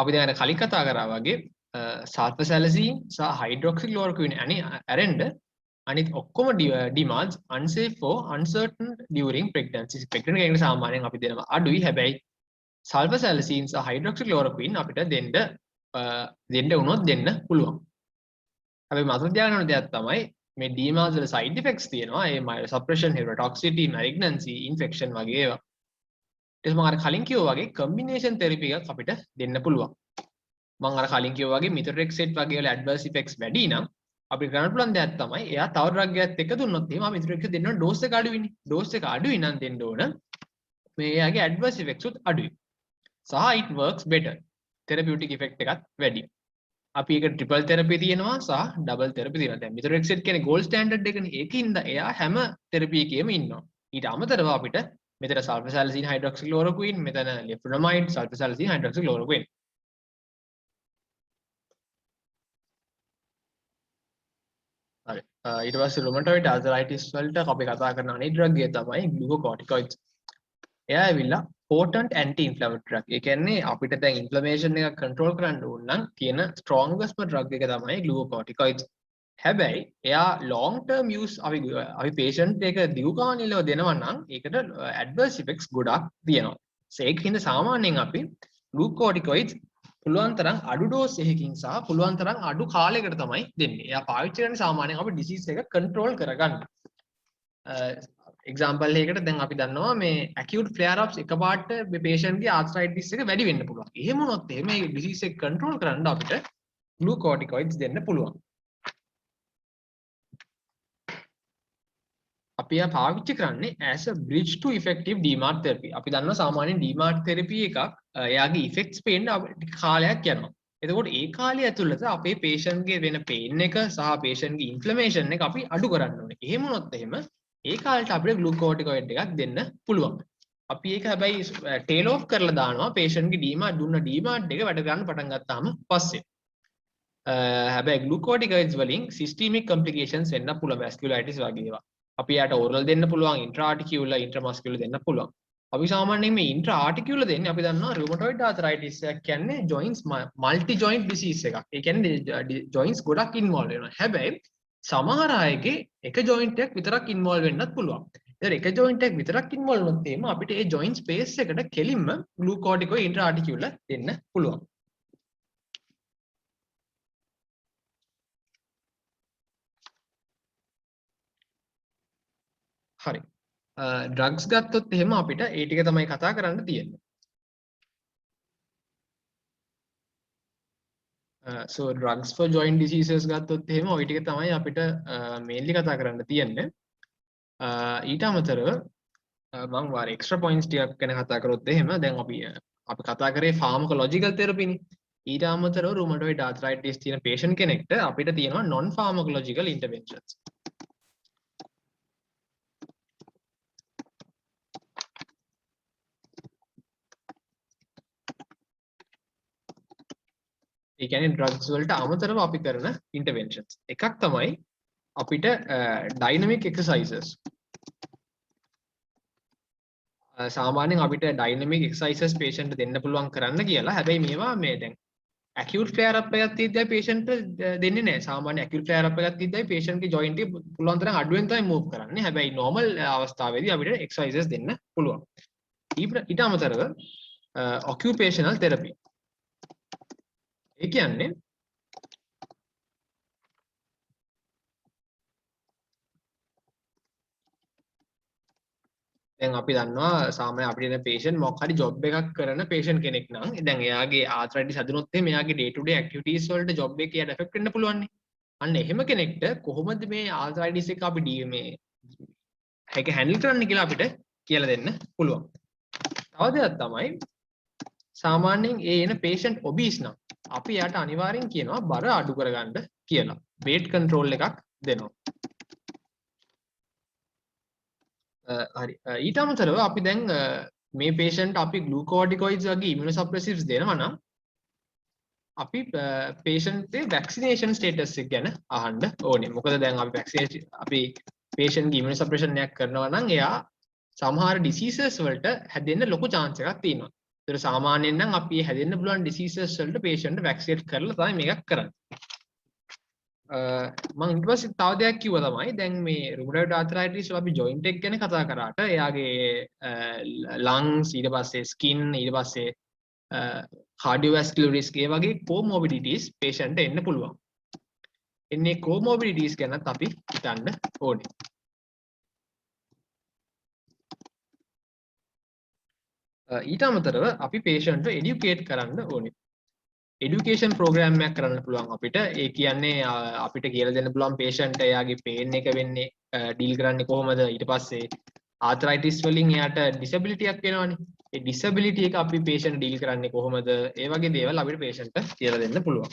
අපි දැන් කලින් කතා කරා වගේ sulfasalazine සහ hydroxychloroquine ඇරෙන්න අනිත් ඔක්කොම DMARDs unsafe for uncertain during pregnancy. pregnant කෙනෙක්ට සාමාන්‍යයෙන් අපි දෙනවා අඩුයි. හැබැයි sulfasalazine සහ hydroxychloroquine අපිට දෙන්න වුණොත් දෙන්න පුළුවන්. හැබැයි මතක තියාගන්න ඕන දෙයක් තමයි මේ DMARDs වල side effects තියෙනවා. ඒ myelosuppression, hepatotoxicity, malignancy, infection වගේ ඒවා. ඊට මම අර කලින් කිව්වා වගේ කම්බිනේෂන් තෙරපි එකක් අපිට දෙන්න පුළුවන්. මම අර කලින් කිව්වා වගේ මිතොරෙක්සේට් වගේ වල ඇඩ්වර්ස් ඉෆෙක්ට්ස් වැඩි නම් අපිට කරන්න පුළුවන් දෙයක් තමයි එයා තව ඩ්‍රග් එකක් එක්ක දුන්නොත් එහෙම අපි මිතොරෙක්සේට් දෙන්න ඕන ඩෝස් එක අඩුයිනේ. ඩෝස් එක අඩුයි නම් දෙන්න ඕන මේ එයාගේ ඇඩ්වර්ස් ඉෆෙක්ට්ස් උත් අඩුයි. සහ it works better. therapeutic effect එකත් වැඩි. අපි ඒක ට්‍රිපල් තෙරපි තියෙනවා සහ ඩබල් තෙරපි තියෙනවා. දැන් මිතොරෙක්සේට් කියන්නේ ගෝල්ඩ් ස්ටෑන්ඩඩ් එකනේ. ඒකින්ද එයා හැම තෙරපි එකේම ඉන්නවා. ඊට අමතරව අපිට මෙතන සල්ෆසැලසින් හයිඩ්‍රොක්සික්ලෝරෝක්වින්, මෙතන ලෙෆ්ලොනොමයිඩ්, සල්ෆසැලසින් හයිඩ්‍රොක්සික්ලෝරෝක්වින්. හරි. ඊට පස්සේ රුමටොයිඩ් ආතරයිටිස් වලට අපි කතා කරන අනිත් ඩ්‍රග් එක තමයි ග්ලූකෝකෝටිකොයිඩ්ස්. එයා ඇවිල්ලා potent anti inflammatory drug. ඒ කියන්නේ අපිට දැන් ඉන්ෆ්ලමේෂන් එක කන්ට්‍රෝල් කරන්න ඕන නම් තියෙන strongest drug එක තමයි glucocorticoids. හැබැයි එයා long term use අපි patient එක දිගුකාලීනව දෙනවා නම් ඒකට adverse effects ගොඩක් තියෙනවා. ඒකින්ද සාමාන්‍යයෙන් අපි glucocorticoids පුළුවන් තරම් අඩු ඩෝස් එකකින් සහ පුළුවන් තරම් අඩු කාලයකට තමයි දෙන්නේ. එයා පාවිච්චි කරන්නේ සාමාන්‍යයෙන් අපි disease එක control කරගන්න. එක්සාම්පල් එකකට දැන් අපි දන්නවා මේ acute flare ups එකපාරට මේ patient ගේ arthritis එක වැඩි වෙන්න පුළුවන්. එහෙම වුණොත් එහෙම මේ disease එක control කරන්න අපිට glucocorticoids දෙන්න පුළුවන්. අපි එයා පාවිච්චි කරන්නේ as a bridge to effective DMARD therapy. අපි දන්නවා සාමාන්‍යයෙන් DMARD therapy එකක් එයාගේ effects පේන්න කාලයක් යනවා. එතකොට ඒ කාලය ඇතුළත අපේ patient ගේ වෙන pain එක සහ patient ගේ inflammation එක අපි අඩු කරන්න ඕනේ. එහෙම වුණොත් එහෙම ඒ කාලේට අපිට glucocorticoid එකක් දෙන්න පුළුවන්. අපි ඒක හැබැයි tail off කරලා දානවා patient ගේ DMARD දුන්න DMARD එක වැඩ ගන්න පටන් ගත්තාම පස්සේ. හැබැයි glucocorticoids වලින් systemic complications වෙන්න පුළුවන් vasculitis වගේ ඒවා. අපි යාට oral දෙන්න පුළුවන් intra-articular intramuscular දෙන්න පුළුවන්. අපි සාමාන්‍යයෙන් මේ intra-articular දෙන්නේ අපි දන්නවා rheumatoid arthritis එක කියන්නේ joints multi joint disease එකක්. ඒ කියන්නේ joints ගොඩක් involve වෙනවා. හැබැයි සමහර අයගේ එක joint එකක් විතරක් involve වෙන්නත් පුළුවන්. ඒතර එක joint එකක් විතරක් involve වුණොත් එහෙම අපිට ඒ joint space එකට කෙලින්ම glucocorticoid intra-articular දෙන්න පුළුවන්. හරි. ඩ්‍රග්ස් ගත්තොත් එහෙම අපිට ඒ ටික තමයි කතා කරන්න තියෙන්නේ. So drugs for joint diseases ගත්තොත් එහෙම ওই ටික තමයි අපිට mainly කතා කරන්න තියෙන්නේ. ඊට අමතරව මම වාර extra points ටිකක් ගැන කතා කරොත් එහෙම දැන් අපි කතා කරේ pharmacological therapy නේ. ඊට අමතරව rheumatoid arthritis තියෙන patient කෙනෙක්ට අපිට තියෙනවා non pharmacological interventions. ඒ කියන්නේ drugs වලට අමතරව අපි කරන interventions. එකක් තමයි අපිට dynamic exercises. සාමාන්‍යයෙන් අපිට dynamic exercises patient දෙන්න පුළුවන් කරන්න කියලා. හැබැයි මේවා මේ දැන් acute flare up එකක් තියද්දී patient දෙන්නේ නැහැ. සාමාන්‍ය acute flare up එකක් තියද්දී patient ගේ joint එක පුළුවන් තරම් අඩුවෙන් තමයි move කරන්නේ. හැබැයි normal අවස්ථාවේදී අපිට exercises දෙන්න පුළුවන්. ඊට අමතරව occupational therapy. ඒ කියන්නේ දැන් අපි දන්නවා සාමාන්‍ය අපිට එන patient මොකක් හරි job එකක් කරන patient කෙනෙක් නම් දැන් එයාගේ arthritis හදුනොත් එහෙම එයාගේ day to day activities වලට job එකේ එයාට affect වෙන්න පුළුවන් නේ. අන්න එහෙම කෙනෙක්ට කොහොමද මේ arthritis එක අපි මේ ඒක handle කරන්න කියලා අපිට කියලා දෙන්න පුළුවන්. තව දෙයක් තමයි සාමාන්‍යයෙන් ඒ එන patient obese නම් අපි යාට අනිවාර්යෙන් කියනවා බර අඩු කරගන්න කියලා. weight control එකක් දෙනවා. හරි. ඊට අමතරව අපි දැන් මේ patient අපි glucocorticoids වගේ immunosuppressives දෙනවා නම් අපි patient ගේ vaccination status එක ගැන අහන්න ඕනේ. මොකද දැන් අපි patient ගේ immunosuppression එකක් කරනවා නම් එයා සමහර diseases වලට හැදෙන්න ලොකු chance එකක් තියෙනවා. ඒතර සාමාන්‍යයෙන් නම් අපි හැදෙන්න පුළුවන් diseases වලට patient vaccinate කරලා තමයි මේක කරන්නේ. මම ඊට පස්සේ තව දෙයක් කිව්වා තමයි දැන් මේ rheumatoid arthritis වල අපි joint එක ගැන කතා කරාට එයාගේ lungs ඊට පස්සේ skin ඊට පස්සේ cardiovascular risk ඒ වගේ comorbidities patient එන්න පුළුවන්. එන්නේ comorbidities ගැනත් අපි හිතන්න ඕනේ. ඊට අමතරව අපි patient educate කරන්න ඕනේ. education program එකක් කරන්න පුළුවන් අපිට. ඒ කියන්නේ අපිට කියලා දෙන්න පුළුවන් patient එයාගේ pain එක වෙන්නේ deal කරන්නේ කොහොමද? ඊට පස්සේ arthritis වලින් එයාට disability එකක් වෙනවනේ. ඒ disability එක අපි patient deal කරන්නේ කොහොමද? ඒ වගේ දේවල් අපිට patient කියලා දෙන්න පුළුවන්.